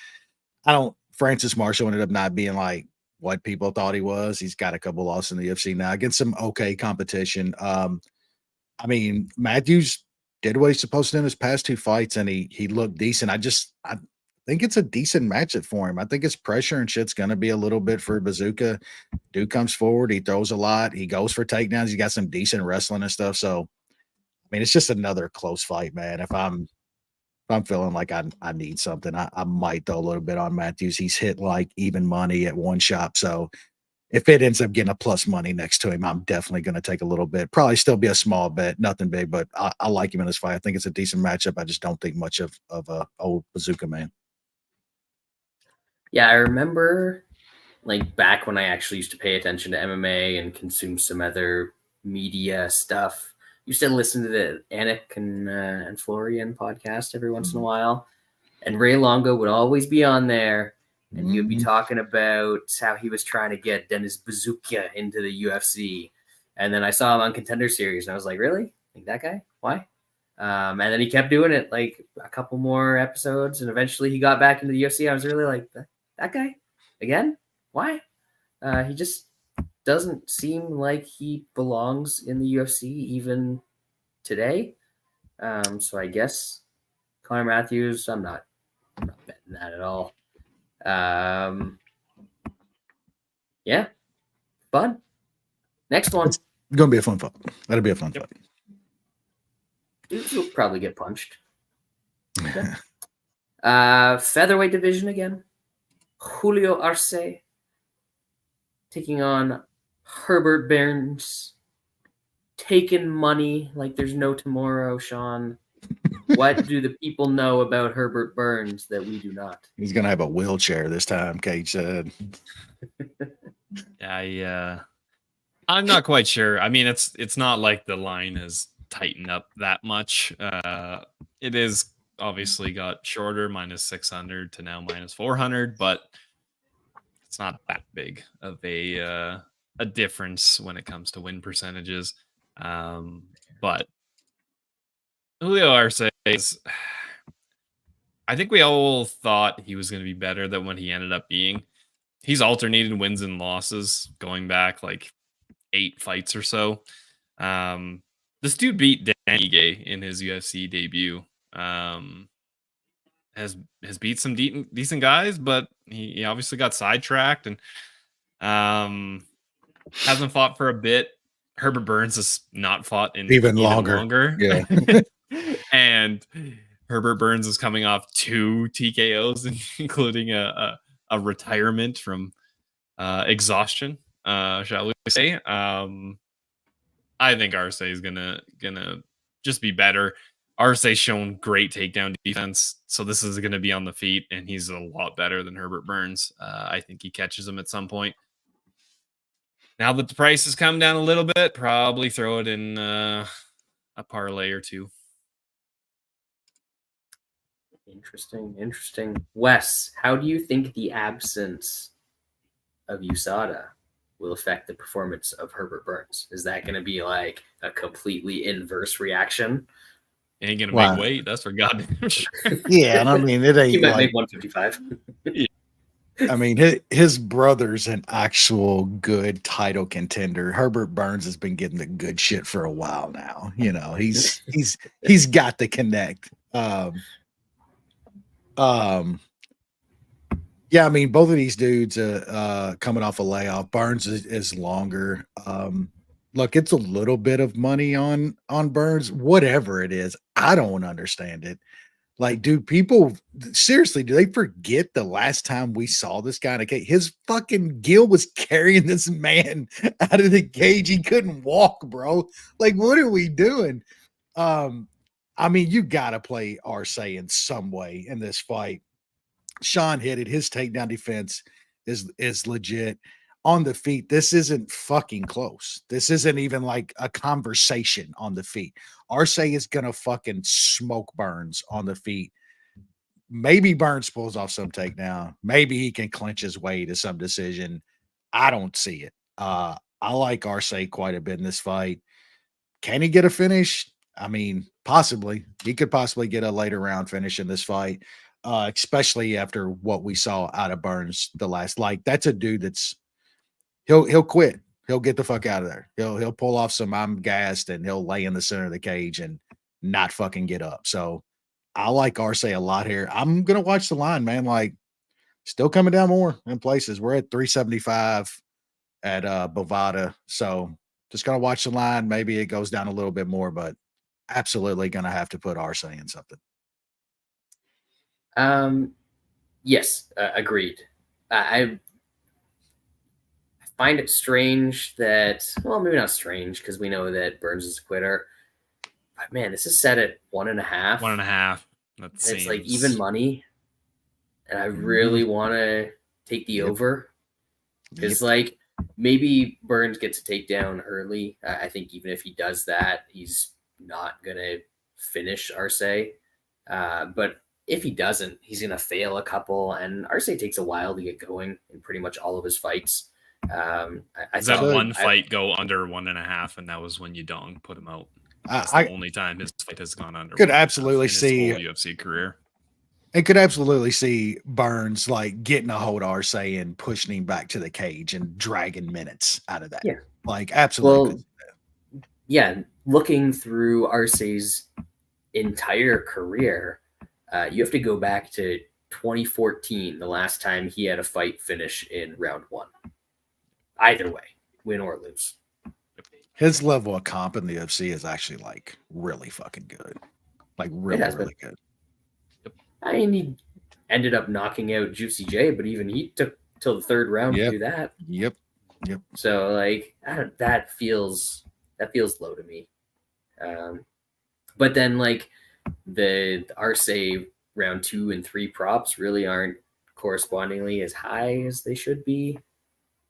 Francis Marshall ended up not being like what people thought he was. He's got a couple losses in the UFC now against some okay competition. I mean, Matthews did what he's supposed to do in his past two fights, and he looked decent. I think it's a decent matchup for him. I think his pressure and shit's going to be a little bit for Bazooka. Dude comes forward. He throws a lot. He goes for takedowns. He's got some decent wrestling and stuff. So, I mean, it's just another close fight, man. If I'm feeling like I need something, I might throw a little bit on Matthews. He's hit like even money at one shop. So if it ends up getting a plus money next to him, I'm definitely going to take a little bit. Probably still be a small bet, nothing big, but I like him in this fight. I think it's a decent matchup. I just don't think much of a old Bazooka man. Yeah, I remember like back when I actually used to pay attention to MMA and consume some other media stuff. Used to listen to the Anik and Florian podcast every once in a while. And Ray Longo would always be on there, and he would be talking about how he was trying to get Dennis Bazooka into the UFC. And then I saw him on Contender Series, and I was like, really? Like that guy? Why? And then he kept doing it like a couple more episodes, and eventually he got back into the UFC. I was really like, that guy? Again? Why? He just doesn't seem like he belongs in the UFC even today. So I guess Connor Matthews, I'm not betting that at all. Yeah, fun. Next one. It's gonna be a fun fight. That'll be a fun fight. Dudes will probably get punched. Okay. Featherweight division again. Julio Arce taking on Herbert Burns. Taking money like there's no tomorrow, Sean. What do the people know about Herbert Burns that we do not? He's gonna have a wheelchair this time, Cage said. I'm not quite sure. I mean, it's not like the line has tightened up that much. It is obviously got shorter, minus 600 to now minus 400, but it's not that big of a difference when it comes to win percentages. But Julio Arce is, I think we all thought he was going to be better than what he ended up being. He's alternated wins and losses going back like 8 fights or so. This dude beat Dan Ige in his UFC debut. Has beat some decent guys, but he obviously got sidetracked and hasn't fought for a bit. Herbert Burns has not fought in even longer. Yeah. And Herbert Burns is coming off 2 TKOs, including a retirement from exhaustion, shall we say. I think Arce is gonna just be better. Arce's shown great takedown defense, so this is going to be on the feet, and he's a lot better than Herbert Burns. I think he catches him at some point. Now that the price has come down a little bit, probably throw it in a parlay or two. Interesting. Wes, how do you think the absence of USADA will affect the performance of Herbert Burns? Is that going to be like a completely inverse reaction? Ain't going to make weight. That's for goddamn sure. Yeah, and I mean, it ain't he might like make 155. I mean, his brother's an actual good title contender. Herbert Burns has been getting the good shit for a while now. You know, he's got to connect. Yeah, I mean, both of these dudes coming off a layoff. Burns is longer. Look, it's a little bit of money on Burns, whatever it is. I don't understand it. Like, dude, people seriously, do they forget the last time we saw this guy in a cage? His fucking Gil was carrying this man out of the cage. He couldn't walk, bro. Like, what are we doing? I mean, you gotta play Arce in some way in this fight. Sean hit it. His takedown defense is legit. On the feet, this isn't fucking close. This isn't even like a conversation on the feet. Arce is gonna fucking smoke Burns on the feet. Maybe Burns pulls off some takedown. Maybe he can clinch his way to some decision. I don't see it. I like Arce quite a bit in this fight. Can he get a finish? I mean, possibly. He could possibly get a later round finish in this fight, especially after what we saw out of Burns the last. Like, that's a dude that's he'll quit. He'll get the fuck out of there. He'll pull off some I'm gassed and he'll lay in the center of the cage and not fucking get up. So I like Arce a lot here. I'm gonna watch the line, man. Like, still coming down more in places. We're at 375 at Bovada. So just gonna watch the line. Maybe it goes down a little bit more, but absolutely gonna have to put Arce in something. Yes, agreed. I find it strange that, well, maybe not strange because we know that Burns is a quitter. But man, this is set at 1.5. 1.5. That It's seems like even money, and I really want to take the over because, like, maybe Burns gets a takedown early. I think even if he does that, he's not gonna finish Arce. But if he doesn't, he's gonna fail a couple, and Arce takes a while to get going in pretty much all of his fights. Does that one fight go under 1.5, and that was when Yudong put him out? That's the only time his fight has gone under. Could absolutely see his whole UFC career. I could absolutely see Burns like getting a hold of Arce and pushing him back to the cage and dragging minutes out of that. Yeah, like absolutely. Well, yeah, looking through Arce's entire career, you have to go back to 2014, the last time he had a fight finish in round 1. Either way, win or lose. His level of comp in the UFC is actually like really fucking good. Like really good. I mean, he ended up knocking out Juicy J, but even he took till the 3rd round to do that. Yep. So like that feels low to me. But then like the Arce round 2 and 3 props really aren't correspondingly as high as they should be.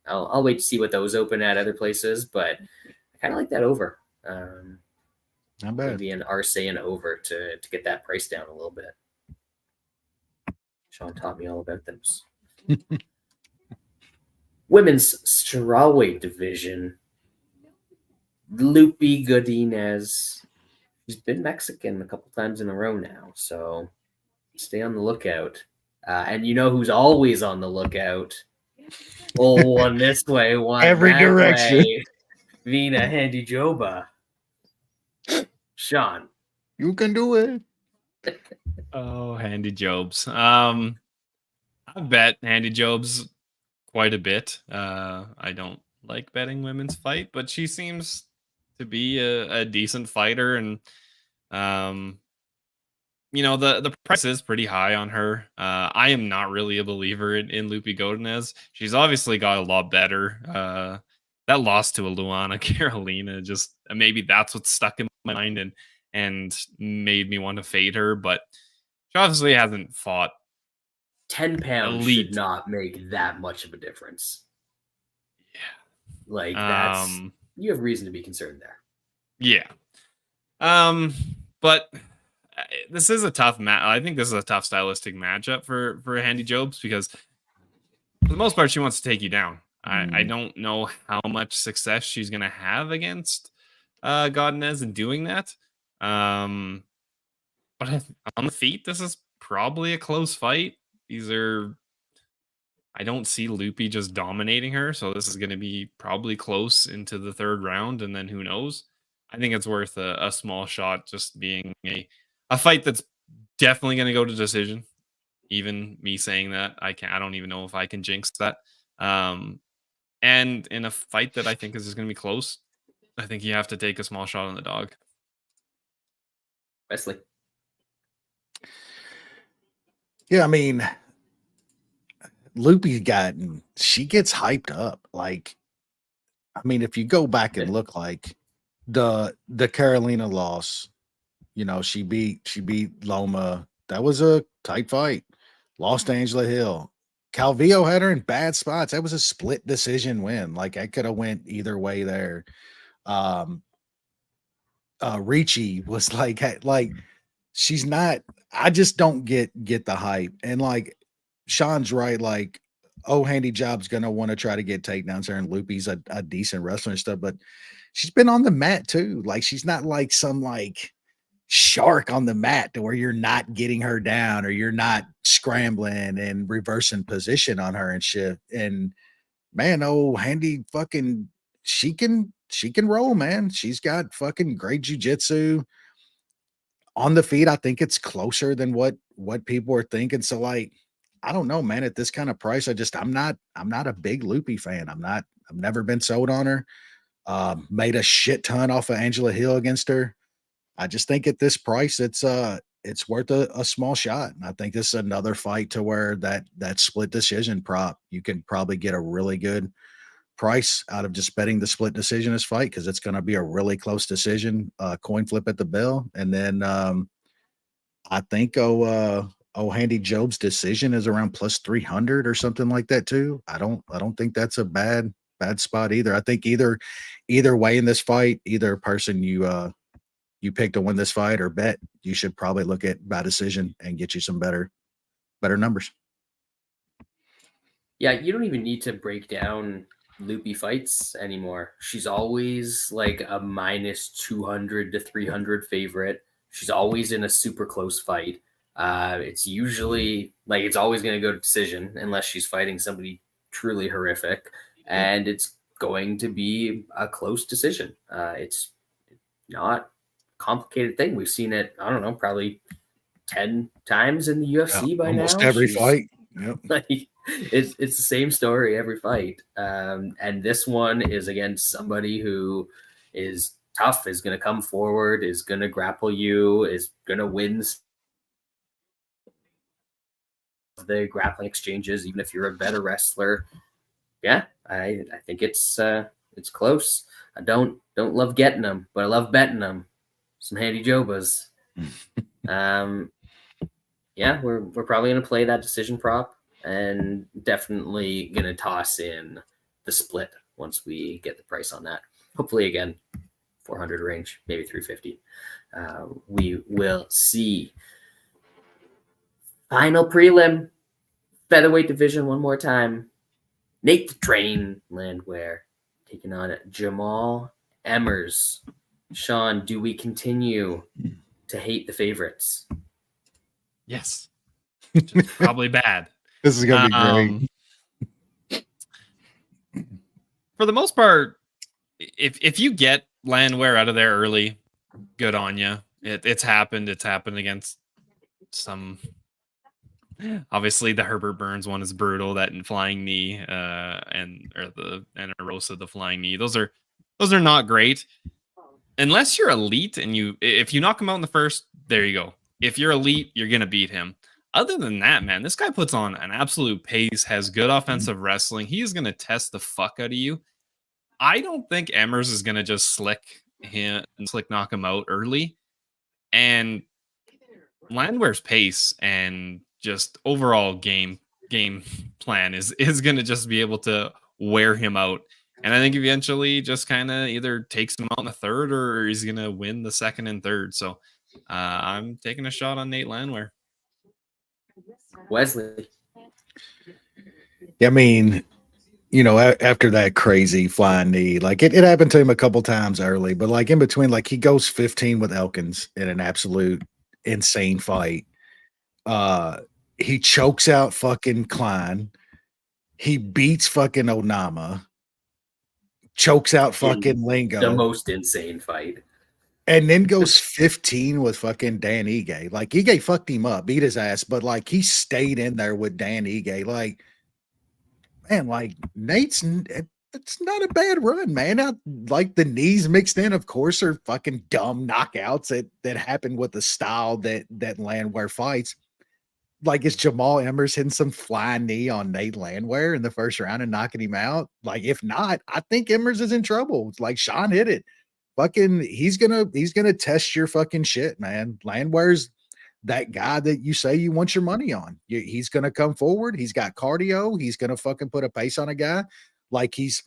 I'll wait to see what those open at other places, but I kind of like that over. Not bad. Maybe an Arce and over to get that price down a little bit. Sean taught me all about those. Women's strawweight division. Luque Godinez. She's been Mexican a couple times in a row now, so stay on the lookout. And you know who's always on the lookout? One this way, one every that direction. way. Vina Handy Joba. Sean. You can do it. Oh, Handy Jobs. I bet Handy Jobs quite a bit. I don't like betting women's fight, but she seems to be a decent fighter, and you know, the price is pretty high on her. I am not really a believer in Luque Godinez. She's obviously got a lot better. That loss to a Luana Carolina, just maybe that's what's stuck in my mind and made me want to fade her, but she obviously hasn't fought. 10 pounds elite. should not make that much of a difference. Yeah. Like, that's you have reason to be concerned there. Yeah. But this is a tough match. I think this is a tough stylistic matchup for Handy Jobs because for the most part she wants to take you down. I don't know how much success she's gonna have against Godinez in doing that. But on the feet, this is probably a close fight. I don't see Luque just dominating her, so this is going to be probably close into the 3rd round, and then who knows? I think it's worth a small shot, just being a fight that's definitely going to go to decision. even me saying that. I don't even know if I can jinx that. And in a fight that I think is going to be close, I think you have to take a small shot on the dog. Wesley. Yeah, I mean, Lupe's she gets hyped up. Like, I mean, if you go back and look, like the Carolina loss, you know, she beat Loma. That was a tight fight. Lost to Angela Hill. Calvillo had her in bad spots. That was a split decision win. Like, I could have went either way there. Ricci was like she's not. I just don't get the hype. And like Sean's right, like, oh, Handy Job's gonna want to try to get takedowns there, and Lupe's a decent wrestler and stuff, but she's been on the mat too. Like, she's not like some like shark on the mat to where you're not getting her down or you're not scrambling and reversing position on her and shit. And man, oh, Handy fucking she can roll, man. She's got fucking great jujitsu. On the feet, I think it's closer than what people are thinking. So like, I don't know, man. At this kind of price, I'm not a big Lupe fan. I've never been sold on her. Made a shit ton off of Angela Hill against her. I just think at this price, it's worth a small shot. And I think this is another fight to where that split decision prop, you can probably get a really good price out of just betting the split decision this fight, because it's going to be a really close decision, coin flip at the bell. And then I think Handy Job's decision is around plus 300 or something like that too. I don't think that's a bad spot either. I think either way in this fight, either person you pick to win this fight or bet, you should probably look at by decision and get you some better numbers. Yeah, you don't even need to break down Lupe fights anymore. She's always like a minus 200 to 300 favorite. She's always in a super close fight. It's usually like it's always going to go to decision unless she's fighting somebody truly horrific, and it's going to be a close decision. It's not a complicated thing. We've seen it, I don't know, probably 10 times in the UFC by almost now. Every fight. Yep. Like, it's the same story every fight. And this one is against somebody who is tough, is going to come forward, is going to grapple you, is going to win the grappling exchanges, even if you're a better wrestler. Yeah, I think it's close. I don't love getting them, but I love betting them. Some Handy Jobas. Yeah, we're probably going to play that decision prop, and definitely going to toss in the split once we get the price on that. Hopefully, again, 400 range, maybe 350. We will see. Final prelim, featherweight division one more time. Nate the Train Landwehr taking on Jamal Emmers. Sean, do we continue to hate the favorites? Yes. Probably bad. This is going to be great. For the most part, if you get Landwehr out of there early, good on you. It's happened. It's happened against some. Obviously, the Herbert Burns one is brutal. That flying knee, and Rosa, the flying knee. Those are not great. Unless you're elite and if you knock him out in the first, there you go. If you're elite, you're gonna beat him. Other than that, man, this guy puts on an absolute pace, has good offensive wrestling. He's gonna test the fuck out of you. I don't think Emmers is gonna just slick knock him out early. And Landwehr's pace and just overall game plan is gonna just be able to wear him out. And I think eventually just kind of either takes him out in the third or he's going to win the second and third. So I'm taking a shot on Nate Landwehr. Wesley. I mean, you know, after that crazy flying knee, like it happened to him a couple times early, but like in between, like he goes 15 with Elkins in an absolute insane fight. He chokes out fucking Klein. He beats fucking Onama. Chokes out fucking Lingo. The most insane fight. And then goes 15 with fucking Dan Ige. Like Ige fucked him up, beat his ass, but like he stayed in there with Dan Ige. Like, man, like it's not a bad run, man. Like the knees mixed in, of course, are fucking dumb knockouts that happen with the style that Landwehr fights. Like, is Jamal Emmers hitting some flying knee on Nate Landwehr in the first round and knocking him out? Like, if not, I think Emmers is in trouble. It's like Sean hit it. Fucking, he's gonna test your fucking shit, man. Landwehr's that guy that you say you want your money on. He's gonna come forward. He's got cardio. He's gonna fucking put a pace on a guy. Like he's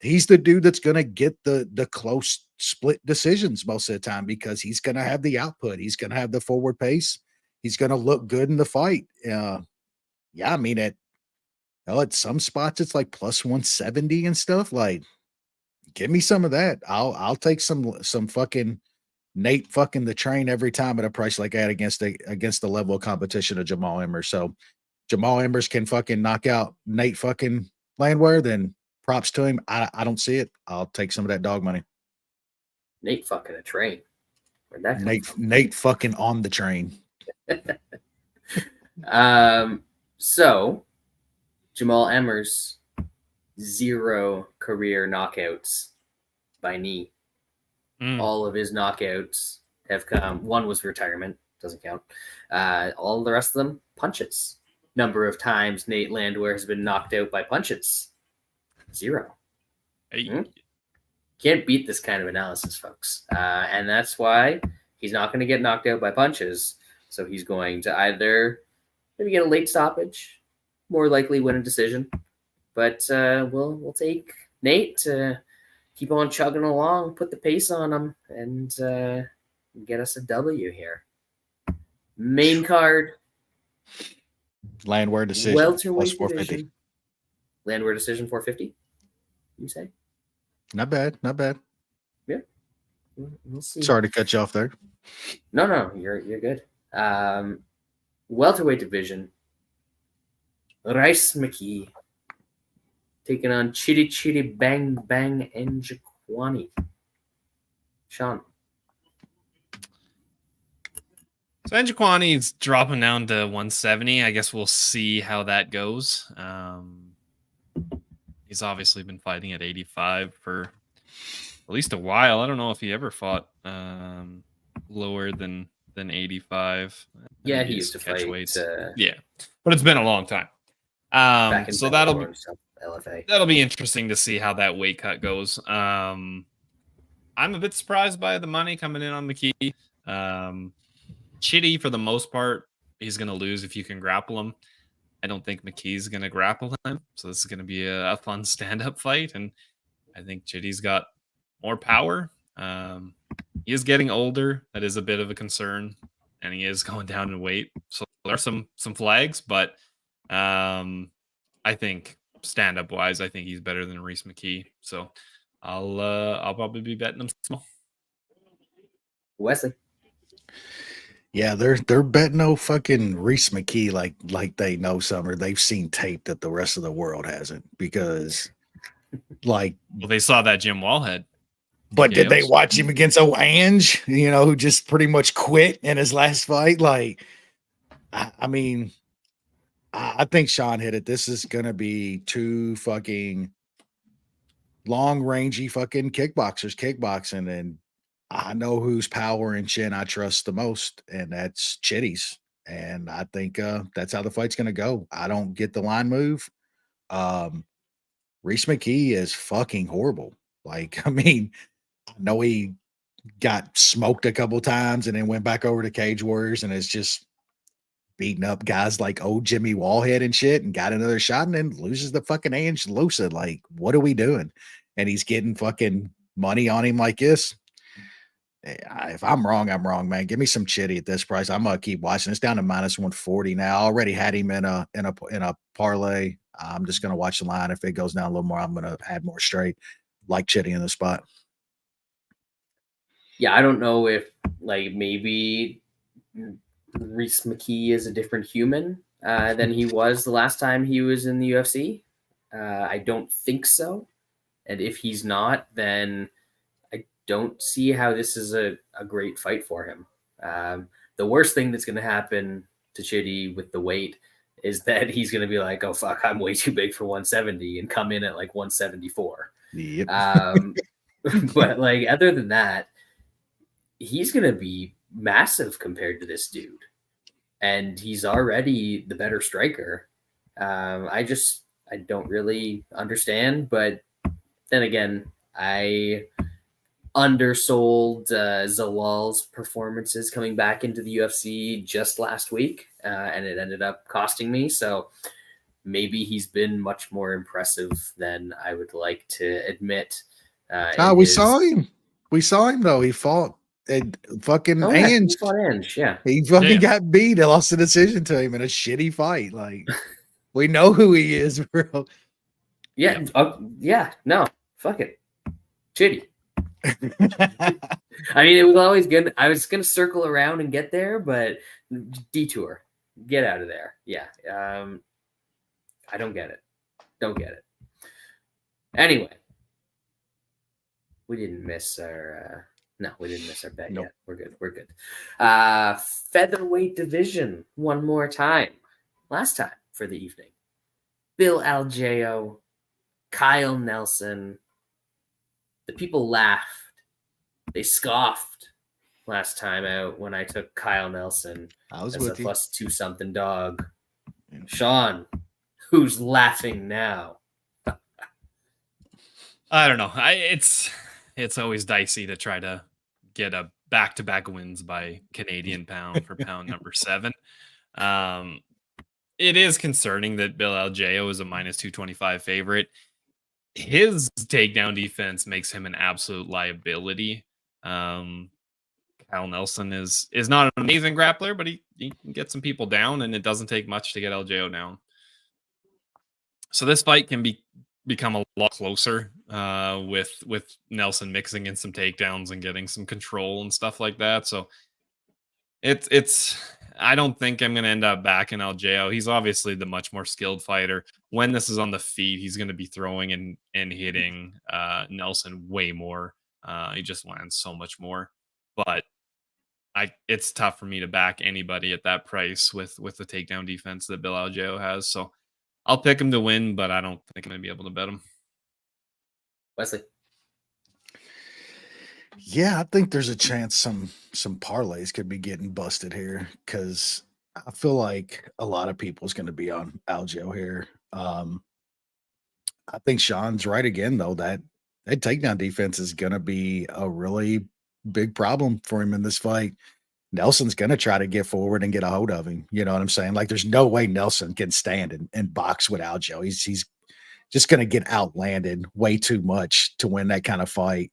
the dude that's gonna get the close split decisions most of the time because he's gonna have the output. He's gonna have the forward pace. He's going to look good in the fight. Yeah, I mean, at some spots it's like plus 170 and stuff. Like, give me some of that. I'll take some fucking Nate fucking the train every time at a price like that against the level of competition of Jamal Emmers. So Jamal Emmers can fucking knock out Nate fucking Landwehr, then props to him. I don't see it. I'll take some of that dog money. Nate fucking a train. Where'd that come from? Nate fucking on the train. So Jamal Emmers, 0 career knockouts by knee. All of his knockouts have come. One was retirement, doesn't count. All the rest of them, punches. Number of times Nate Landwehr has been knocked out by punches, 0. Can't beat this kind of analysis, folks. And that's why he's not going to get knocked out by punches. So he's going to either maybe get a late stoppage, more likely win a decision. But we'll take Nate to keep on chugging along, put the pace on him, and get us a W here. Main card. Landwehr decision. Welterweight division. Landwehr decision 450, you say? Not bad. Yeah. We'll see. Sorry to cut you off there. No, you're good. Welterweight division. Rice McKee taking on Chitty Bang Bang Njokuani. Sean. So Njokuani is dropping down to 170. I guess we'll see how that goes. He's obviously been fighting at 85 for at least a while. I don't know if he ever fought lower than 85. Yeah, he used to fight weights. Yeah, but it's been a long time. So that'll be interesting to see how that weight cut goes. I'm a bit surprised by the money coming in on McKee. Chitty, for the most part, he's going to lose if you can grapple him. I don't think McKee's going to grapple him, so this is going to be a fun stand-up fight, and I think Chitty's got more power. He is getting older. That is a bit of a concern, and he is going down in weight. So there are some flags, but I think stand-up wise, I think he's better than Reese McKee. So I'll probably be betting him small. Wesley. Yeah, they're betting no fucking Reese McKee like they know some, or they've seen tape that the rest of the world hasn't, because well, they saw that Jim Wallhead. But did they watch him against Ange, who just pretty much quit in his last fight? Like, I mean, I think Sean hit it. This is going to be 2 fucking long rangy fucking kickboxers kickboxing. And I know whose power and chin I trust the most, and that's Chitty's. And I think that's how the fight's going to go. I don't get the line move. Reese McKee is fucking horrible. Like, I mean, I know he got smoked a couple times and then went back over to Cage Warriors and is just beating up guys like old Jimmy Wallhead and shit, and got another shot and then loses the fucking Ange Lusa. Like, what are we doing? And he's getting fucking money on him like this. If I'm wrong, I'm wrong, man. Give me some Chitty at this price. I'm gonna keep watching. It's down to minus 140 now. I already had him in a parlay. I'm just gonna watch the line. If it goes down a little more, I'm gonna add more straight. Like Chitty in the spot. Yeah, I don't know if maybe Reese McKee is a different human than he was the last time he was in the UFC. I don't think so. And if he's not, then don't see how this is a great fight for him. The worst thing that's going to happen to Chitty with the weight is that he's going to be like, oh, fuck, I'm way too big for 170 and come in at like 174. Yep. But like, other than that, he's going to be massive compared to this dude. And he's already the better striker. I don't really understand, but then again, I undersold Zalal's performances coming back into the UFC just last week, and it ended up costing me. So maybe he's been much more impressive than I would like to admit. We saw him. We saw him though. He fought at fucking Ange. He fought Ange, yeah. He fucking got beat. They lost the decision to him in a shitty fight. Like, we know who he is, bro. Yeah. Yeah. No. Fuck it. Chitty. I mean, it was always good. I was going to circle around and get there, but detour. Get out of there. Yeah. I don't get it. Don't get it. Anyway. We didn't miss our... we didn't miss our bet yet. We're good. We're good. Featherweight division one more time. Last time for the evening. Bill Algeo, Kyle Nelson. The people laughed. They scoffed last time out when I took Kyle Nelson as a +2 something dog. Sean, who's laughing now? I don't know. It's always dicey to try to get a back-to-back wins by Canadian pound for pound number 7. It is concerning that Bill Algeo is a -225 favorite. His takedown defense makes him an absolute liability. Kyle Nelson is not an amazing grappler, but he can get some people down, and it doesn't take much to get Algeo down. So this fight can become a lot closer with Nelson mixing in some takedowns and getting some control and stuff like that. So it's I don't think I'm going to end up backing Algeo. He's obviously the much more skilled fighter. When this is on the feet, he's going to be throwing and hitting Nelson way more. He just lands so much more. But it's tough for me to back anybody at that price with the takedown defense that Bill Algeo has. So I'll pick him to win, but I don't think I'm going to be able to bet him. Wesley? Yeah, I think there's a chance some parlays could be getting busted here because I feel like a lot of people's going to be on Algeo here. I think Sean's right again, though, that takedown defense is going to be a really big problem for him in this fight. Nelson's going to try to get forward and get a hold of him. You know what I'm saying? Like, there's no way Nelson can stand and box with Algeo. He's just going to get outlanded way too much to win that kind of fight.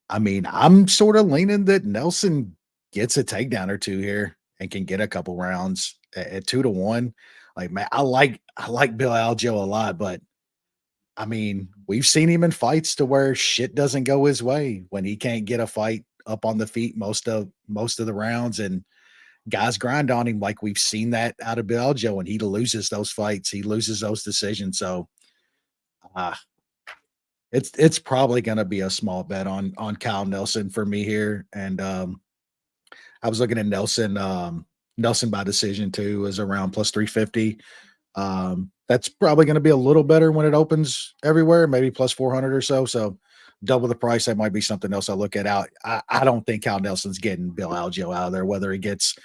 I mean, I'm sort of leaning that Nelson gets a takedown or two here and can get a couple rounds at 2-1. Like, man, I like Bill Algeo a lot, but I mean, we've seen him in fights to where shit doesn't go his way when he can't get a fight up on the feet most of the rounds, and guys grind on him. Like, we've seen that out of Bill Algeo, and he loses those fights. He loses those decisions. So, it's probably going to be a small bet on Kyle Nelson for me here. And I was looking at Nelson by decision too, is around +350. That's probably going to be a little better when it opens everywhere, maybe +400 or so. So double the price. That might be something else I look at out. I don't think Kyle Nelson's getting Bill Algeo out of there, whether he gets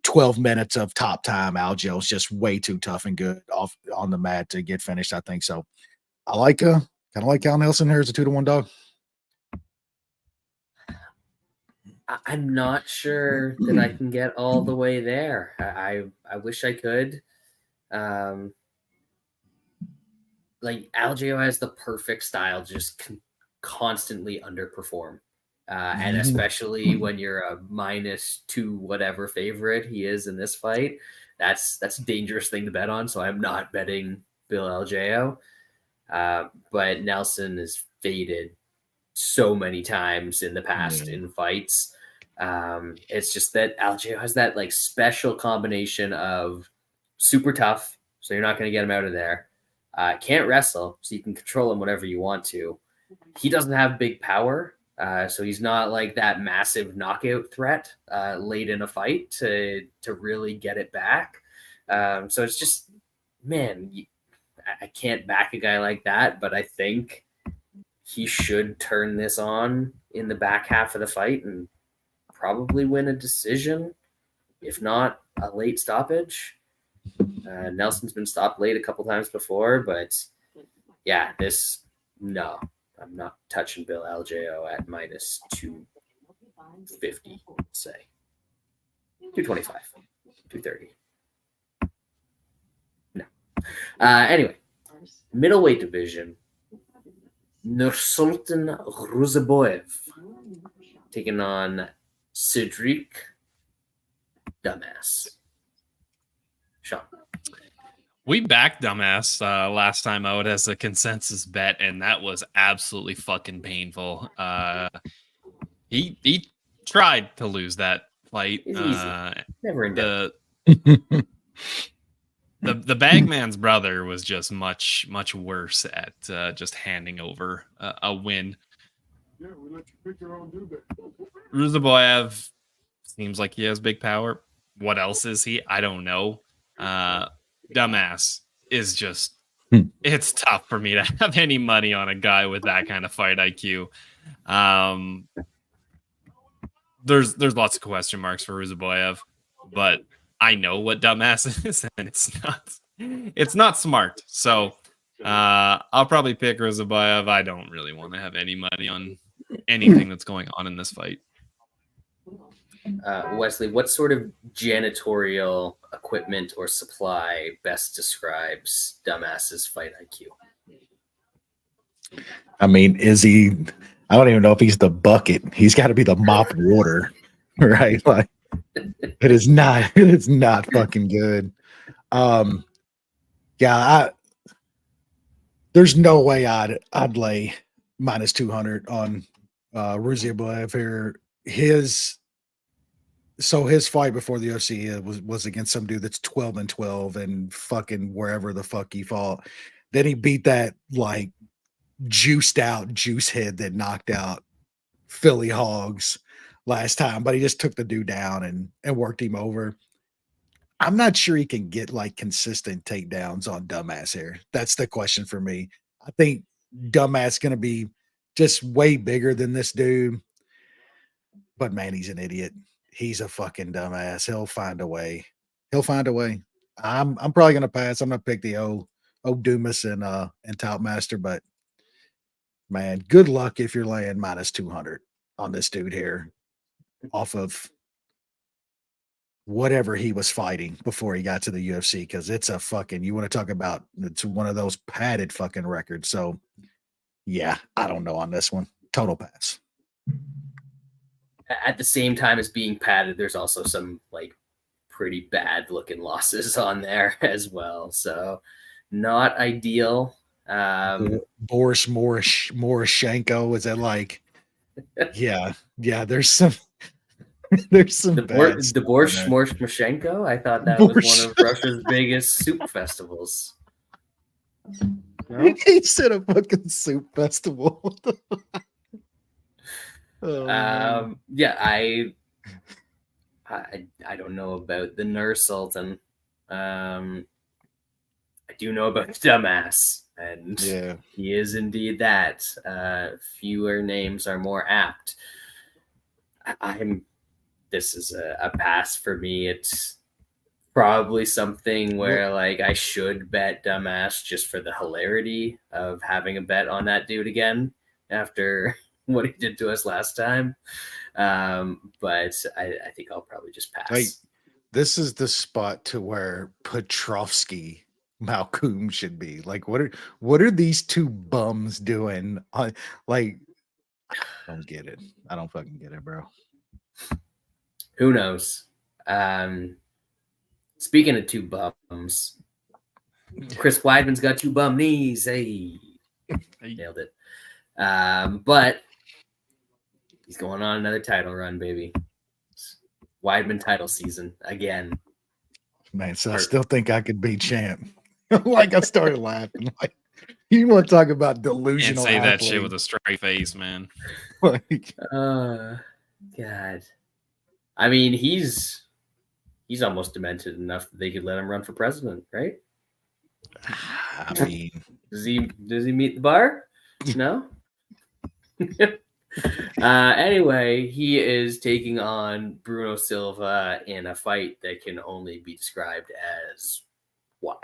12 minutes of top time. Algeo is just way too tough and good off on the mat to get finished, I think. So I like kind of like Kyle Nelson here as a 2-1 dog. I'm not sure that I can get all the way there. I wish I could. Like, Algeo has the perfect style, just constantly underperform. And especially when you're a -2 whatever favorite he is in this fight, that's a dangerous thing to bet on. So I'm not betting Bill Algeo. But Nelson is faded so many times in the past in fights. It's just that Algeo has that like special combination of super tough, so you're not going to get him out of there. Can't wrestle, so you can control him whatever you want to. he doesn't have big power. So he's not like that massive knockout threat late in a fight to really get it back. So it's just, man, I can't back a guy like that, but I think he should turn this on in the back half of the fight and probably win a decision, if not a late stoppage. Nelson's been stopped late a couple times before, but yeah, no, I'm not touching Bill Algeo at minus 250, say 225, 230. No. Anyway, middleweight division. Nursultan Ruzaboev taking on Cedric Dumbass. Sean. We backed Dumbass last time out as a consensus bet, and that was absolutely fucking painful. He tried to lose that fight. Never in doubt. The Bagman's brother was just much worse at just handing over a win. Yeah, we let you pick your own dude. Ruzaboev seems like he has big power. What else is he? I don't know. Dumbass is just it's tough for me to have any money on a guy with that kind of fight IQ. There's lots of question marks for Ruzaboev, but I know what Dumbass is, and it's not smart. So I'll probably pick Ruzaboev. I don't really want to have any money on anything that's going on in this fight. Wesley, what sort of janitorial equipment or supply best describes Dumbass's fight IQ? I mean, is he? I don't even know if he's the bucket. He's got to be the mop water, right? Like it is not. It is not fucking good. Yeah, there's no way I'd lay minus 200 on Ruzaboev here. His fight before the UFC was against some dude that's 12-12 and fucking wherever the fuck he fought. Then he beat that like juiced out juice head that knocked out Philly Hogs last time, but he just took the dude down and worked him over. I'm not sure he can get like consistent takedowns on Dumbass here. That's the question for me. I think Dumbass going to be just way bigger than this dude, but man, he's an idiot. He's a fucking dumbass. He'll find a way. I'm probably gonna pass. I'm gonna pick the old Dumas and Top Master, but man, good luck if you're laying minus 200 on this dude here off of whatever he was fighting before he got to the UFC, because it's a fucking, you want to talk about, it's one of those padded fucking records. So yeah, I don't know on this one. Total pass. At the same time as being padded, there's also some like pretty bad looking losses on there as well. So not ideal. Boris Moroshenko, is that like, yeah, there's some the Boris Moroshenko. I thought that was one of Russia's biggest soup festivals. No? He said a fucking soup festival. Yeah, I don't know about the Nur Sultan. I do know about Dumbass, and yeah, he is indeed that. Fewer names are more apt. This is a pass for me. It's probably something where like I should bet Dumbass just for the hilarity of having a bet on that dude again after what he did to us last time. But I think I'll probably just pass. This is the spot to where Petrovsky Malcolm should be. Like, what are these two bums doing? Like, I don't get it. I don't fucking get it, bro. Who knows? Speaking of two bums, Chris Weidman's got two bum knees. Hey, nailed it. But he's going on another title run, baby. Weidman title season again. Man, so I still think I could be champ. Like I started laughing. Like, You want to talk about Can't delusional say that shit athlete. with a straight face, man. Like, God. I mean, he's almost demented enough that they could let him run for president, right? I mean, Does he meet the bar? No. Anyway, he is taking on Bruno Silva in a fight that can only be described as why.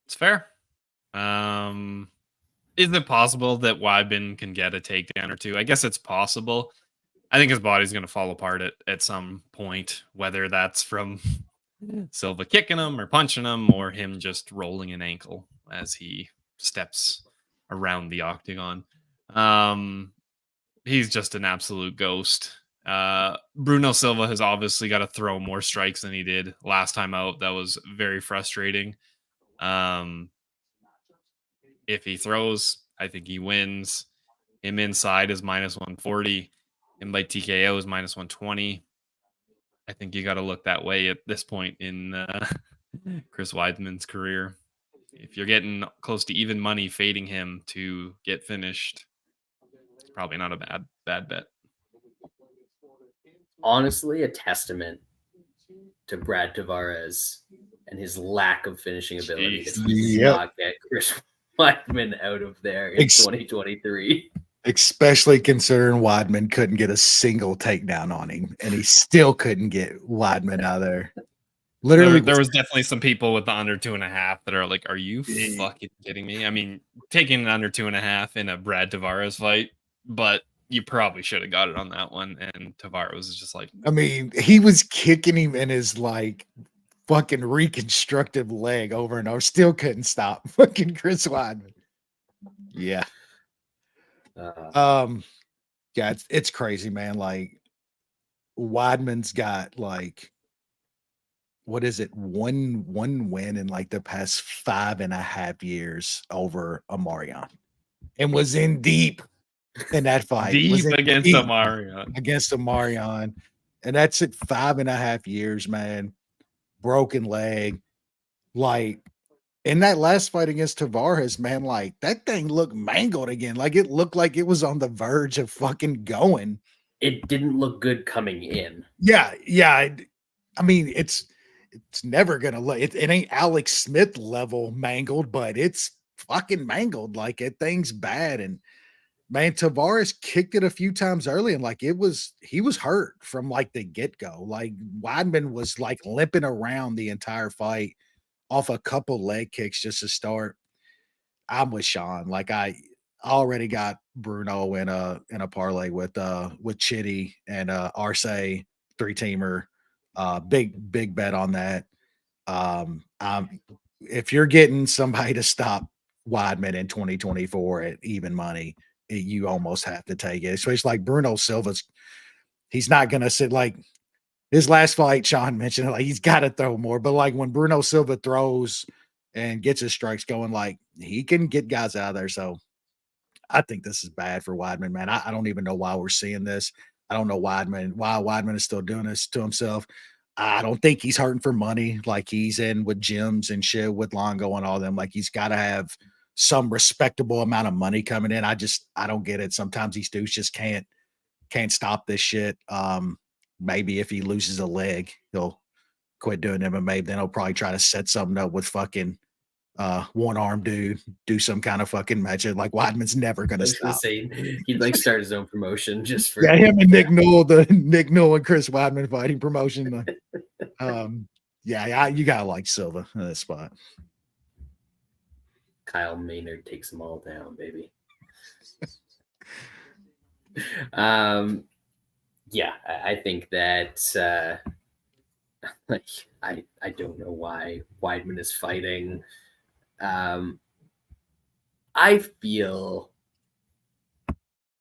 It's fair. Is it possible that Weidman can get a takedown or two? I guess it's possible. I think his body's going to fall apart at some point, whether that's from Silva kicking him or punching him or him just rolling an ankle as he steps around the octagon. He's just an absolute ghost. Bruno Silva has obviously got to throw more strikes than he did last time out. That was very frustrating. If he throws, I think he wins. Him inside is minus 140. Him by TKO is minus 120. I think you got to look that way at this point in Chris Weidman's career. If you're getting close to even money fading him to get finished, it's probably not a bad bet. Honestly, a testament to Brad Tavares and his lack of finishing ability that he did not get Chris Weidman out of there in 2023. Especially considering Weidman couldn't get a single takedown on him, and he still couldn't get Weidman out of there. Literally, there was definitely some people with the under 2.5 that are like, "Are you fucking kidding me?" I mean, taking an under 2.5 in a Brad Tavares fight, but you probably should have got it on that one. And Tavares was just like, I mean, he was kicking him in his like fucking reconstructive leg over and over, still couldn't stop fucking Chris Weidman. Yeah. Yeah, it's crazy, man. Like Weidman's got like, what is it? One win in like the past 5.5 years over Omarion, and was in deep in that fight. Deep against Omarion, and that's it. 5.5 years, man. Broken leg, like. In that last fight against Tavares, man, like that thing looked mangled again. Like it looked like it was on the verge of fucking going. It didn't look good coming in. Yeah. I mean, it's never gonna look. It ain't Alex Smith level mangled, but it's fucking mangled. Like it thing's bad. And man, Tavares kicked it a few times early, and like he was hurt from like the get go. Like Weidman was like limping around the entire fight off a couple leg kicks just to start. I'm with Sean. Like I already got Bruno in a parlay with Chitty and Arce 3-teamer. Big bet on that. If you're getting somebody to stop Weidman in 2024 at even money, you almost have to take it. Especially like Bruno Silva's, he's not gonna sit like his last fight, Sean mentioned, like he's got to throw more. But like when Bruno Silva throws and gets his strikes going, like he can get guys out of there. So I think this is bad for Weidman, man. I don't even know why we're seeing this. I don't know why Weidman is still doing this to himself. I don't think he's hurting for money like he's in with gyms and shit with Longo and all them. Like he's got to have some respectable amount of money coming in. I don't get it. Sometimes these dudes just can't stop this shit. Maybe if he loses a leg, he'll quit doing MMA. Then he'll probably try to set something up with fucking one-arm dude, do some kind of fucking match. Like Weidman's never gonna stop. He'd like start his own promotion just for him and Nick Newell, the Nick Newell and Chris Weidman fighting promotion. You gotta like Silva in this spot. Kyle Maynard takes them all down, baby. Yeah, I think that like I don't know why Weidman is fighting. I feel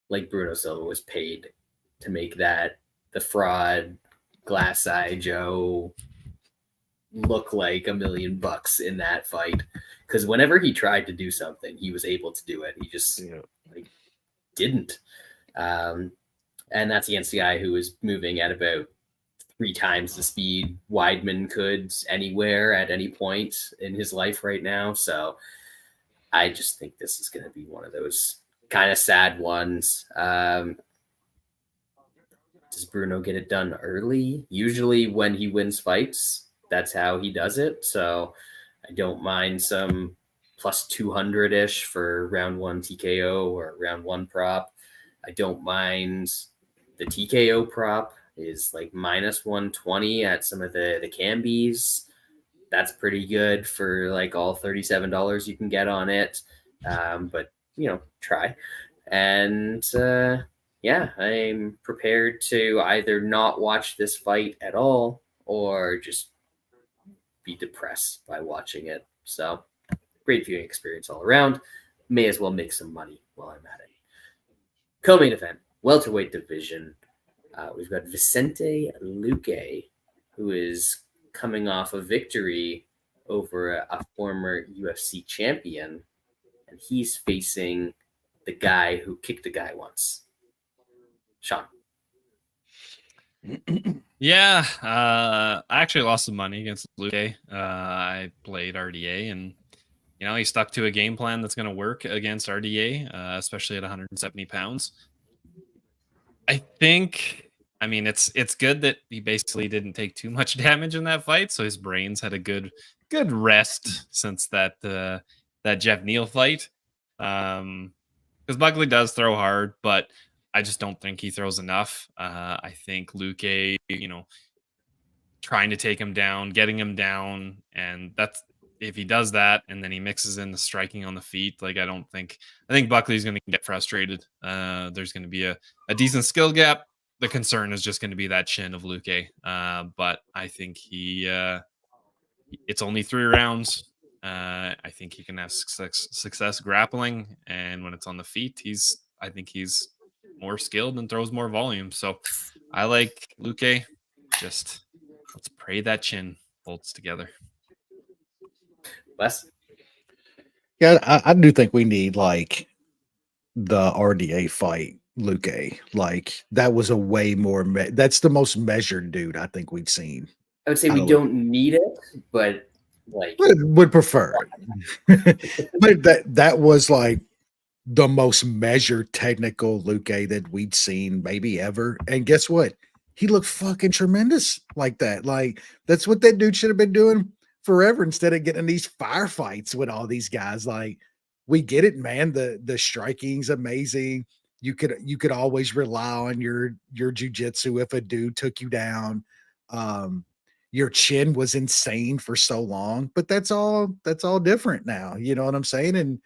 like Bruno Silva was paid to make that the fraud glass eye Joe look like $1 million in that fight. Because whenever he tried to do something, he was able to do it. He just didn't. And that's against the guy who was moving at about 3 times the speed Weidman could anywhere at any point in his life right now. So I just think this is going to be one of those kind of sad ones. Does Bruno get it done early? Usually when he wins fights, that's how he does it. So I don't mind some plus 200-ish for round 1 TKO or round 1 prop. I don't mind the TKO prop is like minus 120 at some of the Cambies. That's pretty good for like all $37 you can get on it. But, try. And yeah, I'm prepared to either not watch this fight at all or just be depressed by watching it. So great viewing experience all around. May as well make some money while I'm at it. Co-main event, welterweight division. We've got Vicente Luque, who is coming off a victory over a former UFC champion, and he's facing the guy who kicked a guy once. Sean. Yeah, I actually lost some money against Luque. I played RDA, and he stuck to a game plan that's going to work against RDA, especially at 170 pounds. I think, it's good that he basically didn't take too much damage in that fight, so his brains had a good rest since that Jeff Neal fight. Because Buckley does throw hard, but I just don't think he throws enough. I think Luque, trying to take him down, getting him down, and that's if he does that, and then he mixes in the striking on the feet. Like I think Buckley's going to get frustrated. There's going to be a decent skill gap. The concern is just going to be that chin of Luque. But I think it's only 3 rounds. I think he can have success grappling, and when it's on the feet, I think he's more skilled and throws more volume. So I like Luque. Just let's pray that chin holds together. Wes? Yeah, I do think we need like the RDA fight, Luque. Like that was a way more. That's the most measured dude I think we've seen. I would say we don't need it, but like would prefer it. But that was like the most measured technical Luque that we'd seen maybe ever. And guess what? He looked fucking tremendous like that. Like that's what that dude should have been doing forever instead of getting these firefights with all these guys. Like we get it, man. The striking's amazing. You could always rely on your jujitsu if a dude took you down. Your chin was insane for so long, but that's all different now. You know what I'm saying? And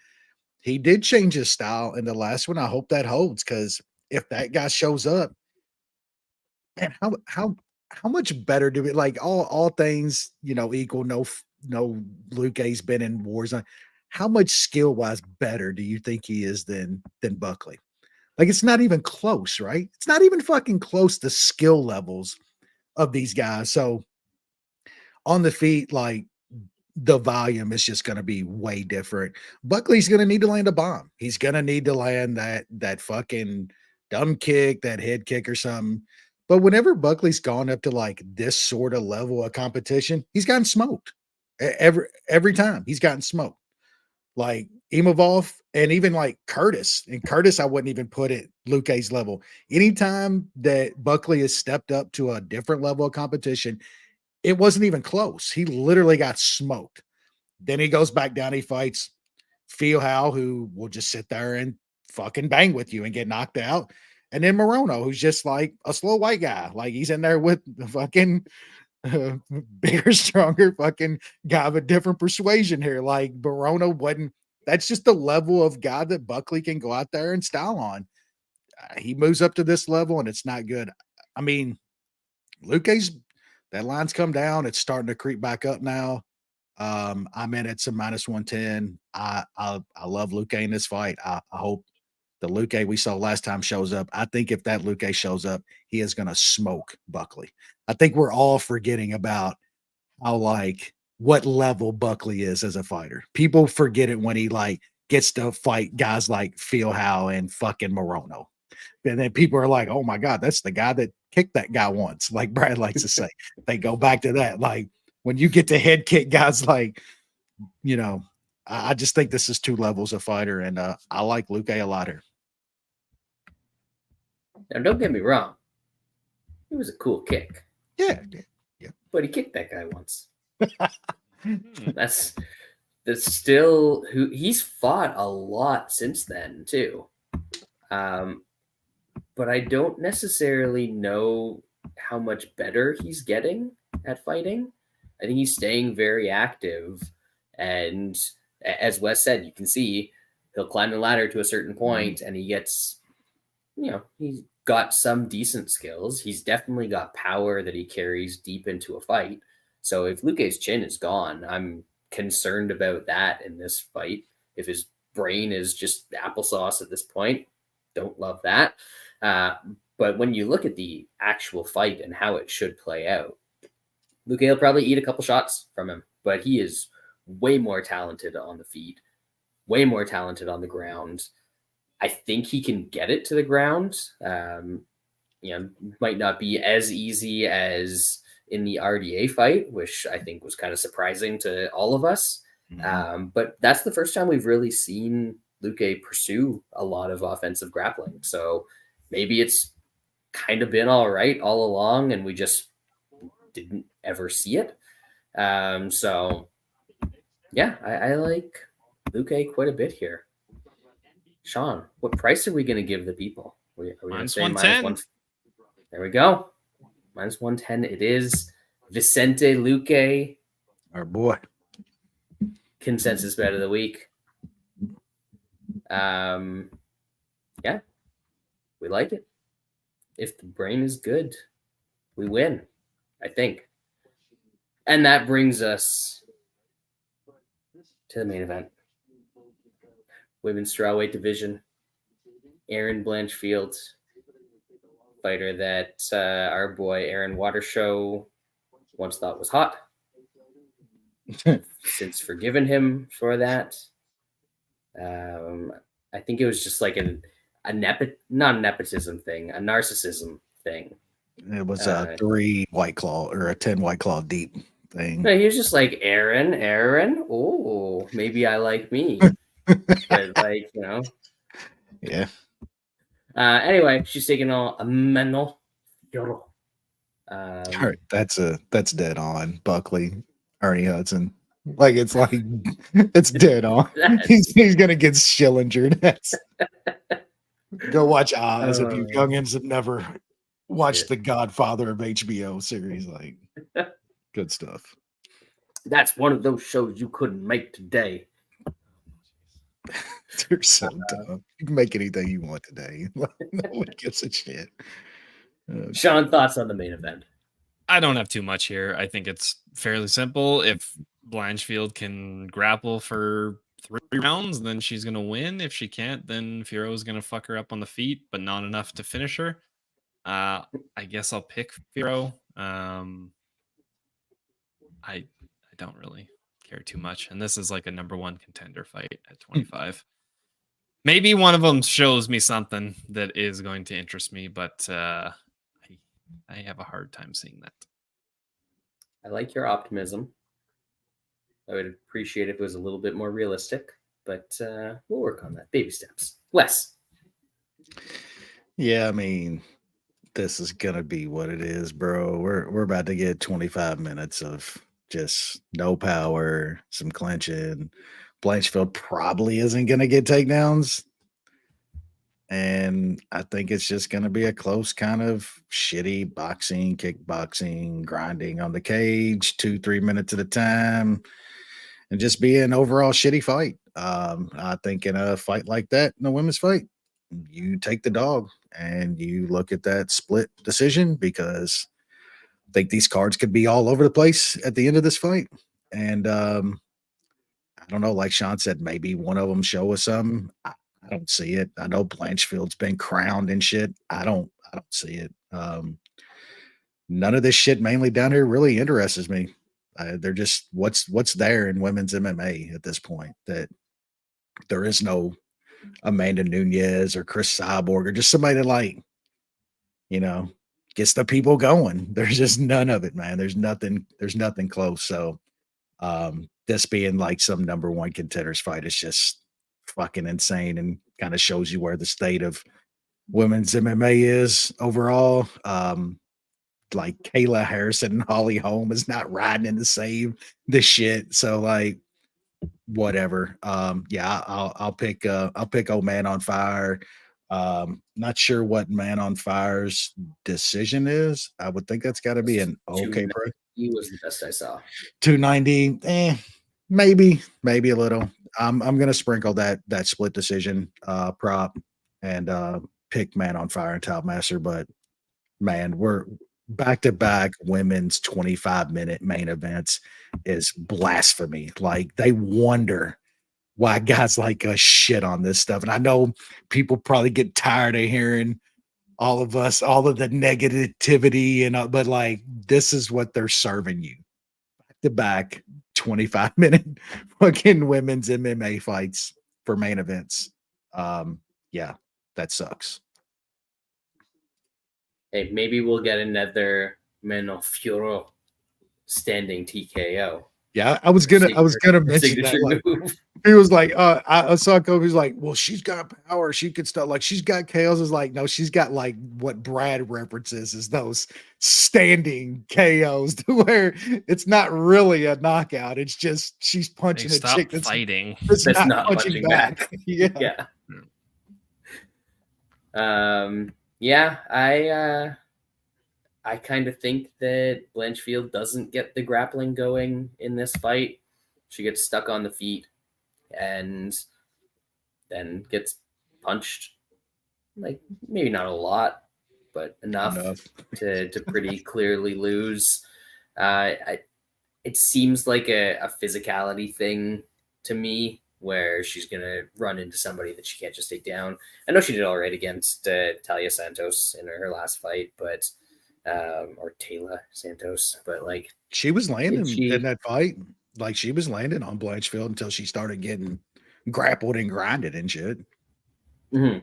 he did change his style in the last one. I hope that holds, because if that guy shows up, man, how much better do we like all things, equal? No, Luque's been in wars. How much skill wise better do you think he is than Buckley? Like it's not even close, right? It's not even fucking close to skill levels of these guys. So on the feet, like the volume is just going to be way different. Buckley's going to need to land a bomb. He's going to need to land that fucking dumb kick, that head kick or something. But whenever Buckley's gone up to like this sort of level of competition, he's gotten smoked. Every time he's gotten smoked. Like Imavov and even like Curtis. And Curtis, I wouldn't even put at Luque's level. Anytime that Buckley has stepped up to a different level of competition, it wasn't even close. He literally got smoked. Then he goes back down. He fights Fiorot, who will just sit there and fucking bang with you and get knocked out. And then Morono, who's just like a slow white guy. Like he's in there with the fucking bigger, stronger fucking guy of a different persuasion here. Like Morono wasn't. That's just the level of guy that Buckley can go out there and style on. He moves up to this level and it's not good. I mean, Luque's, that line's come down. It's starting to creep back up now. I'm in at some minus 110. I love Luque in this fight. I hope the Luque we saw last time shows up. I think if that Luque shows up, he is going to smoke Buckley. I think we're all forgetting about how like what level Buckley is as a fighter. People forget it when he like gets to fight guys like Fiorot and fucking Morono. And then people are like, oh my God, that's the guy that kick that guy once, like Brad likes to say. They go back to that. Like when you get to head kick guys, like, you know, I just think this is 2 levels of fighter, and I like Luque a lot here. Now, don't get me wrong. It was a cool kick. Yeah. But he kicked that guy once. That's still who he's fought a lot since then too. But I don't necessarily know how much better he's getting at fighting. I think he's staying very active, and as Wes said, you can see he'll climb the ladder to a certain point, and he gets, he's got some decent skills. He's definitely got power that he carries deep into a fight. So if Luque's chin is gone, I'm concerned about that in this fight. If his brain is just applesauce at this point, don't love that. But when you look at the actual fight and how it should play out, Luque will probably eat a couple shots from him, but he is way more talented on the feet, way more talented on the ground. I think he can get it to the ground. Might not be as easy as in the RDA fight, which I think was kind of surprising to all of us. But that's the first time we've really seen Luque pursue a lot of offensive grappling. So maybe it's kind of been all right all along, and we just didn't ever see it. So yeah, I like Luque quite a bit here. Sean, what price are we going to give the people? Are we going to say -110? There we go. -110 it is. Vicente Luque. Our boy. Consensus bet of the week. Yeah, we like it. If the brain is good, we win, I think. And that brings us to the main event. Women's strawweight division. Erin Blanchfield, fighter that our boy Aaron Watershow once thought was hot. Since forgiven him for that. I think it was just like not a nepotism thing, a narcissism thing. It was a 3 White Claw or a 10 White Claw deep thing. No, he was just like, Aaron, oh, maybe I like me. But like, Yeah. Anyway, she's taking on Ameno Fiorot. All right, that's dead on. Buckley, Ernie Hudson. It's dead on. He's gonna get Schillinger. Go watch Oz if you youngins have never watched the Godfather of HBO series. Like, good stuff. That's one of those shows you couldn't make today. They're so dumb. You can make anything you want today. No one gives a shit. Sean, thoughts on the main event? I don't have too much here. I think it's fairly simple. If Blanchfield can grapple for 3 rounds, then she's going to win. If she can't, then Fiorot is going to fuck her up on the feet, but not enough to finish her. I guess I'll pick Fiorot. I don't really care too much. And this is like a number 1 contender fight at 25. Maybe one of them shows me something that is going to interest me, but I have a hard time seeing that. I like your optimism. I would appreciate if it was a little bit more realistic, but we'll work on that. Baby steps. Wes. Yeah, I mean, this is gonna be what it is, bro. We're about to get 25 minutes of just no power, some clinching. Blanchfield probably isn't gonna get takedowns. And I think it's just going to be a close kind of shitty boxing, kickboxing, grinding on the cage, 2-3 minutes at a time, and just be an overall shitty fight. I think in a fight like that, in a women's fight, you take the dog and you look at that split decision, because I think these cards could be all over the place at the end of this fight. And I don't know, like Sean said, maybe one of them show us something. I don't see it. I know Blanchfield's been crowned and shit. I don't see it. None of this shit mainly down here really interests me. They're just what's there in women's MMA at this point. That there is no Amanda Nunes or Chris Cyborg or just somebody that, like, gets the people going. There's just none of it, man. There's nothing close. So this being like some number one contenders fight is just fucking insane and kind of shows you where the state of women's MMA is overall. Like Kayla Harrison and Holly Holm is not riding in the same this shit. So like whatever. Yeah, I'll pick old Man on Fire. Not sure what Man on Fire's decision is. I would think that's got to be an okay pro. He was the best I saw. 290, maybe a little. I'm gonna sprinkle that split decision prop and pick Man on Fire and Top Master, but man, we're back-to-back women's 25-minute main events is blasphemy. Like they wonder why guys like us shit on this stuff. And I know people probably get tired of hearing all of the negativity and but like this is what they're serving you. Back-to-back 25-minute fucking women's MMA fights for main events. Yeah, that sucks. Hey, maybe we'll get another Fiorot standing TKO. Yeah, I was gonna mention that. Like, he was like, I saw Kobe's like, well, she's got power. She could start like she's got KOs. Is like, no, she's got like what Brad references as those standing KOs to where it's not really a knockout. It's just she's punching a chick that's fighting. That's not punching back. Yeah. Yeah, I kind of think that Blanchfield doesn't get the grappling going in this fight. She gets stuck on the feet and then gets punched, like maybe not a lot, but enough. to pretty clearly lose. It seems like a physicality thing to me, where she's going to run into somebody that she can't just take down. I know she did all right against Talia Santos in her last fight, but or Taylor Santos, but like she was landing in that fight. Like she was landing on Blanchfield until she started getting grappled and grinded and shit. Mm-hmm.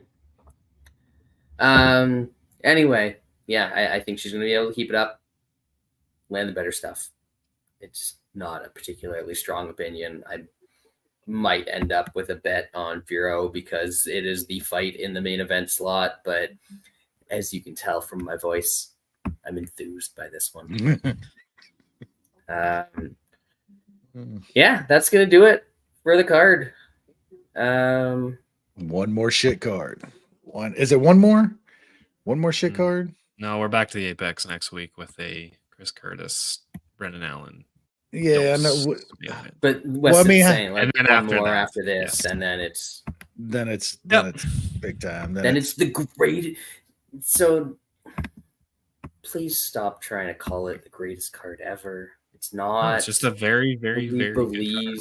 Anyway, yeah, I think she's going to be able to keep it up, land the better stuff. It's not a particularly strong opinion. I might end up with a bet on Fiorot because it is the fight in the main event slot, but as you can tell from my voice, I'm enthused by this one. Yeah, that's gonna do it for the card. One more shit card. Is it one more shit card? No, we're back to the Apex next week with a Chris Curtis, Brendan Allen. Yeah, no, but Wes saying like and then one more after this, yes. And then it's big time. Then it's the great. So please stop trying to call it the greatest card ever. It's not. No, it's just a very, very, very good card.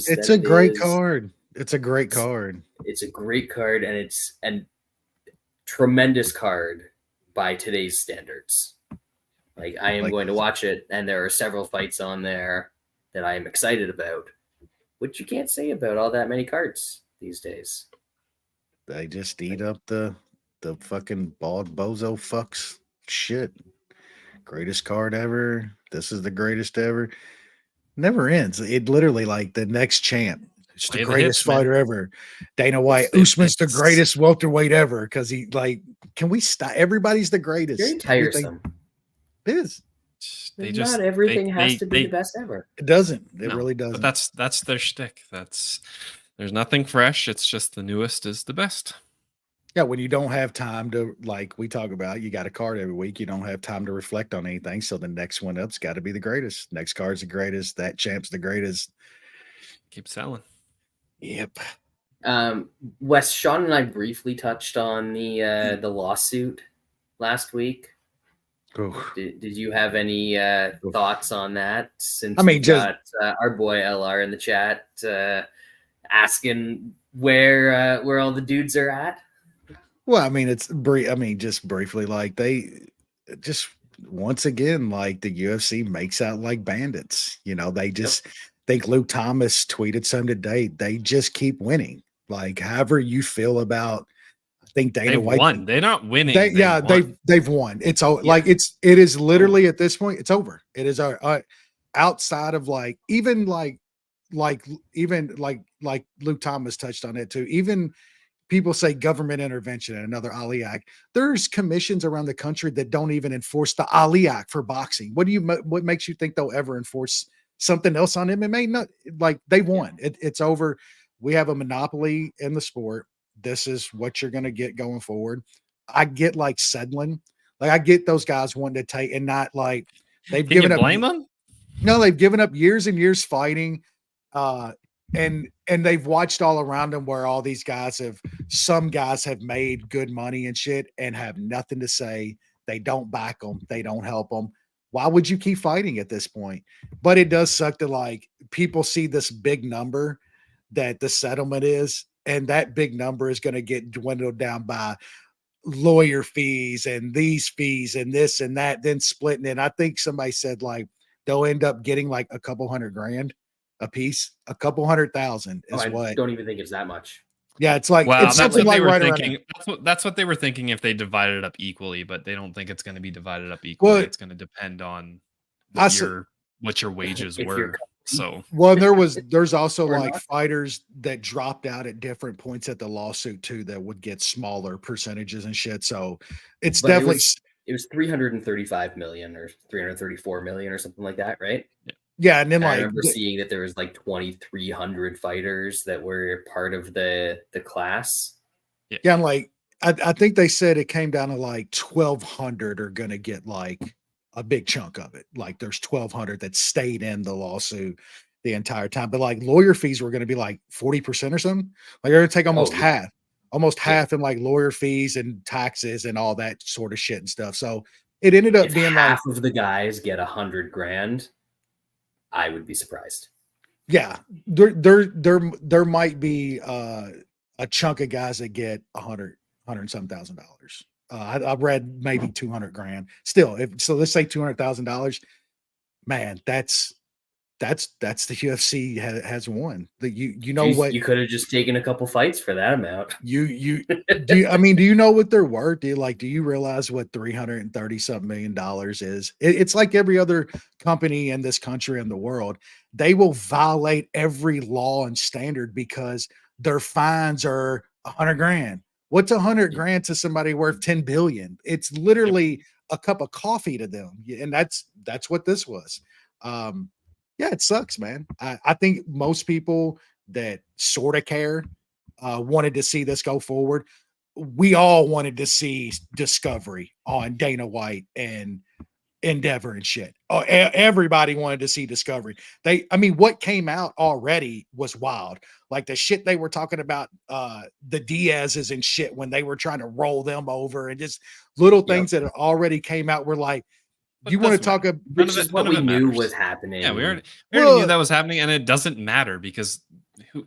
It's a great card. It's a great card. It's a great card, and it's a tremendous card by today's standards. Like I am going to watch it, and there are several fights on there that I am excited about, which you can't say about all that many cards these days. They just eat up the fucking bald bozo fucks shit. Greatest card ever. This is the greatest ever. Never ends. It literally like the next champ. It's the greatest fighter ever. Dana White. Usman's the greatest welterweight ever because he like. Can we stop? Everybody's the greatest. Very tiresome. It is. Not everything has to be the best ever. It doesn't. It really doesn't. But that's their shtick. There's nothing fresh. It's just the newest is the best. Yeah, when you don't have time to, like we talk about, you got a card every week. You don't have time to reflect on anything. So the next one up's got to be the greatest. Next card's the greatest. That champ's the greatest. Keep selling. Yep. Wes, Sean and I briefly touched on the lawsuit last week. Did you have any thoughts on that? Since we got our boy LR in the chat asking where all the dudes are at. Well, I mean, just briefly, like they just once again, like the UFC makes out like bandits. You know, they just think Luke Thomas tweeted some today. They just keep winning. Like, however you feel about think Dana They've White won. They're not winning. They've won. It's like it is literally at this point, it's over. It is outside of like Luke Thomas touched on it too. Even people say government intervention and another Ali Act. There's commissions around the country that don't even enforce the Ali Act for boxing. What makes you think they'll ever enforce something else on MMA? No, like they won. It's over. We have a monopoly in the sport. This is what you're going to get going forward. I get like Sedlin. Like I get those guys wanting to take and not like they've given up. Blame them? No, they've given up years and years fighting. And they've watched all around them where all these guys some guys have made good money and shit and have nothing to say. They don't back them. They don't help them. Why would you keep fighting at this point? But it does suck to like people see this big number that the settlement is, and that big number is going to get dwindled down by lawyer fees and these fees and this and that, then splitting it. I think somebody said like they'll end up getting like a couple $100,000 a piece, a couple 100,000 is I don't even think it's that much. Yeah, it's like it's something like right around. That's what they were thinking if they divided it up equally, but they don't think it's going to be divided up equally. Well, it's going to depend on what your wages were. So there's also like fighters that dropped out at different points at the lawsuit too that would get smaller percentages and shit. So it's definitely it was 335 million or 334 million or something like that, right? Yeah, and then I remember seeing that there was like 2,300 fighters that were part of the class. Yeah, and like I think they said it came down to like 1,200 are going to get like a big chunk of it. Like there's 1,200 that stayed in the lawsuit the entire time, but like lawyer fees were going to be like 40% or something. Like they're going to take almost half in like lawyer fees and taxes and all that sort of shit and stuff. So it ended up being half of the guys get $100,000. I would be surprised. Yeah, there might be a chunk of guys that get $100 some $1,000. I've read maybe $200,000. Still, so let's say $200,000. Man, that's the UFC has won. You could have just taken a couple fights for that amount. Do you know what they're worth? Do you realize what $330 something million is? It's like every other company in this country and the world. They will violate every law and standard because their fines are $100,000. What's $100,000 to somebody worth 10 billion? It's literally a cup of coffee to them. And that's what this was. Yeah, it sucks, man. I think most people that sort of care wanted to see this go forward. We all wanted to see Discovery on Dana White and Endeavor and shit. Everybody wanted to see Discovery. What came out already was wild. Like the shit they were talking about, the Diaz's and shit when they were trying to roll them over and just little things that already came out were like, you want to talk about which is what we knew was happening. Yeah, we already knew that was happening, and it doesn't matter because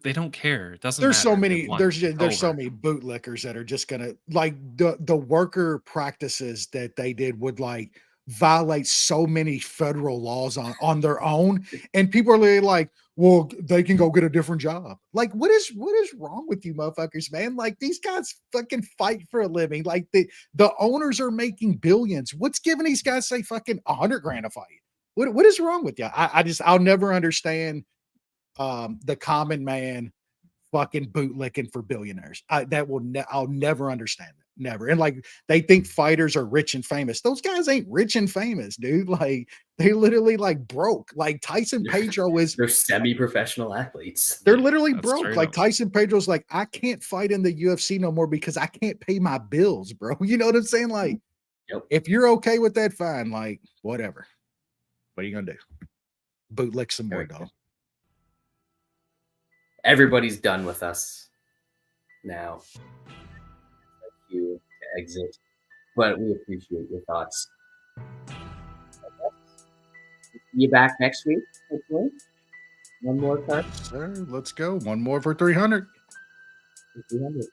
they don't care. It doesn't. There's matter. So many. There's so many bootlickers that are just gonna like the worker practices that they did would like violate so many federal laws on their own, and people are really like, well, they can go get a different job. Like, what is wrong with you motherfuckers, man? Like, these guys fucking fight for a living. Like, the owners are making billions. What's giving these guys say fucking $100,000 a fight? What is wrong with you? I'll never understand the common man fucking bootlicking for billionaires. I'll never understand it. Never. And like they think fighters are rich and famous. Those guys ain't rich and famous, dude. Like they literally like broke. Like Tyson Pedro they're semi-professional athletes. They're literally broke. Like Tyson Pedro's like, I can't fight in the UFC no more because I can't pay my bills, bro. You know what I'm saying? Like, if you're okay with that, fine. Like, whatever. What are you gonna do? Bootlick some more, dog. Everybody's done with us now. You to exit, but we appreciate your thoughts. See you back next week. Hopefully. One more card. Sir, let's go. One more for 300. 300.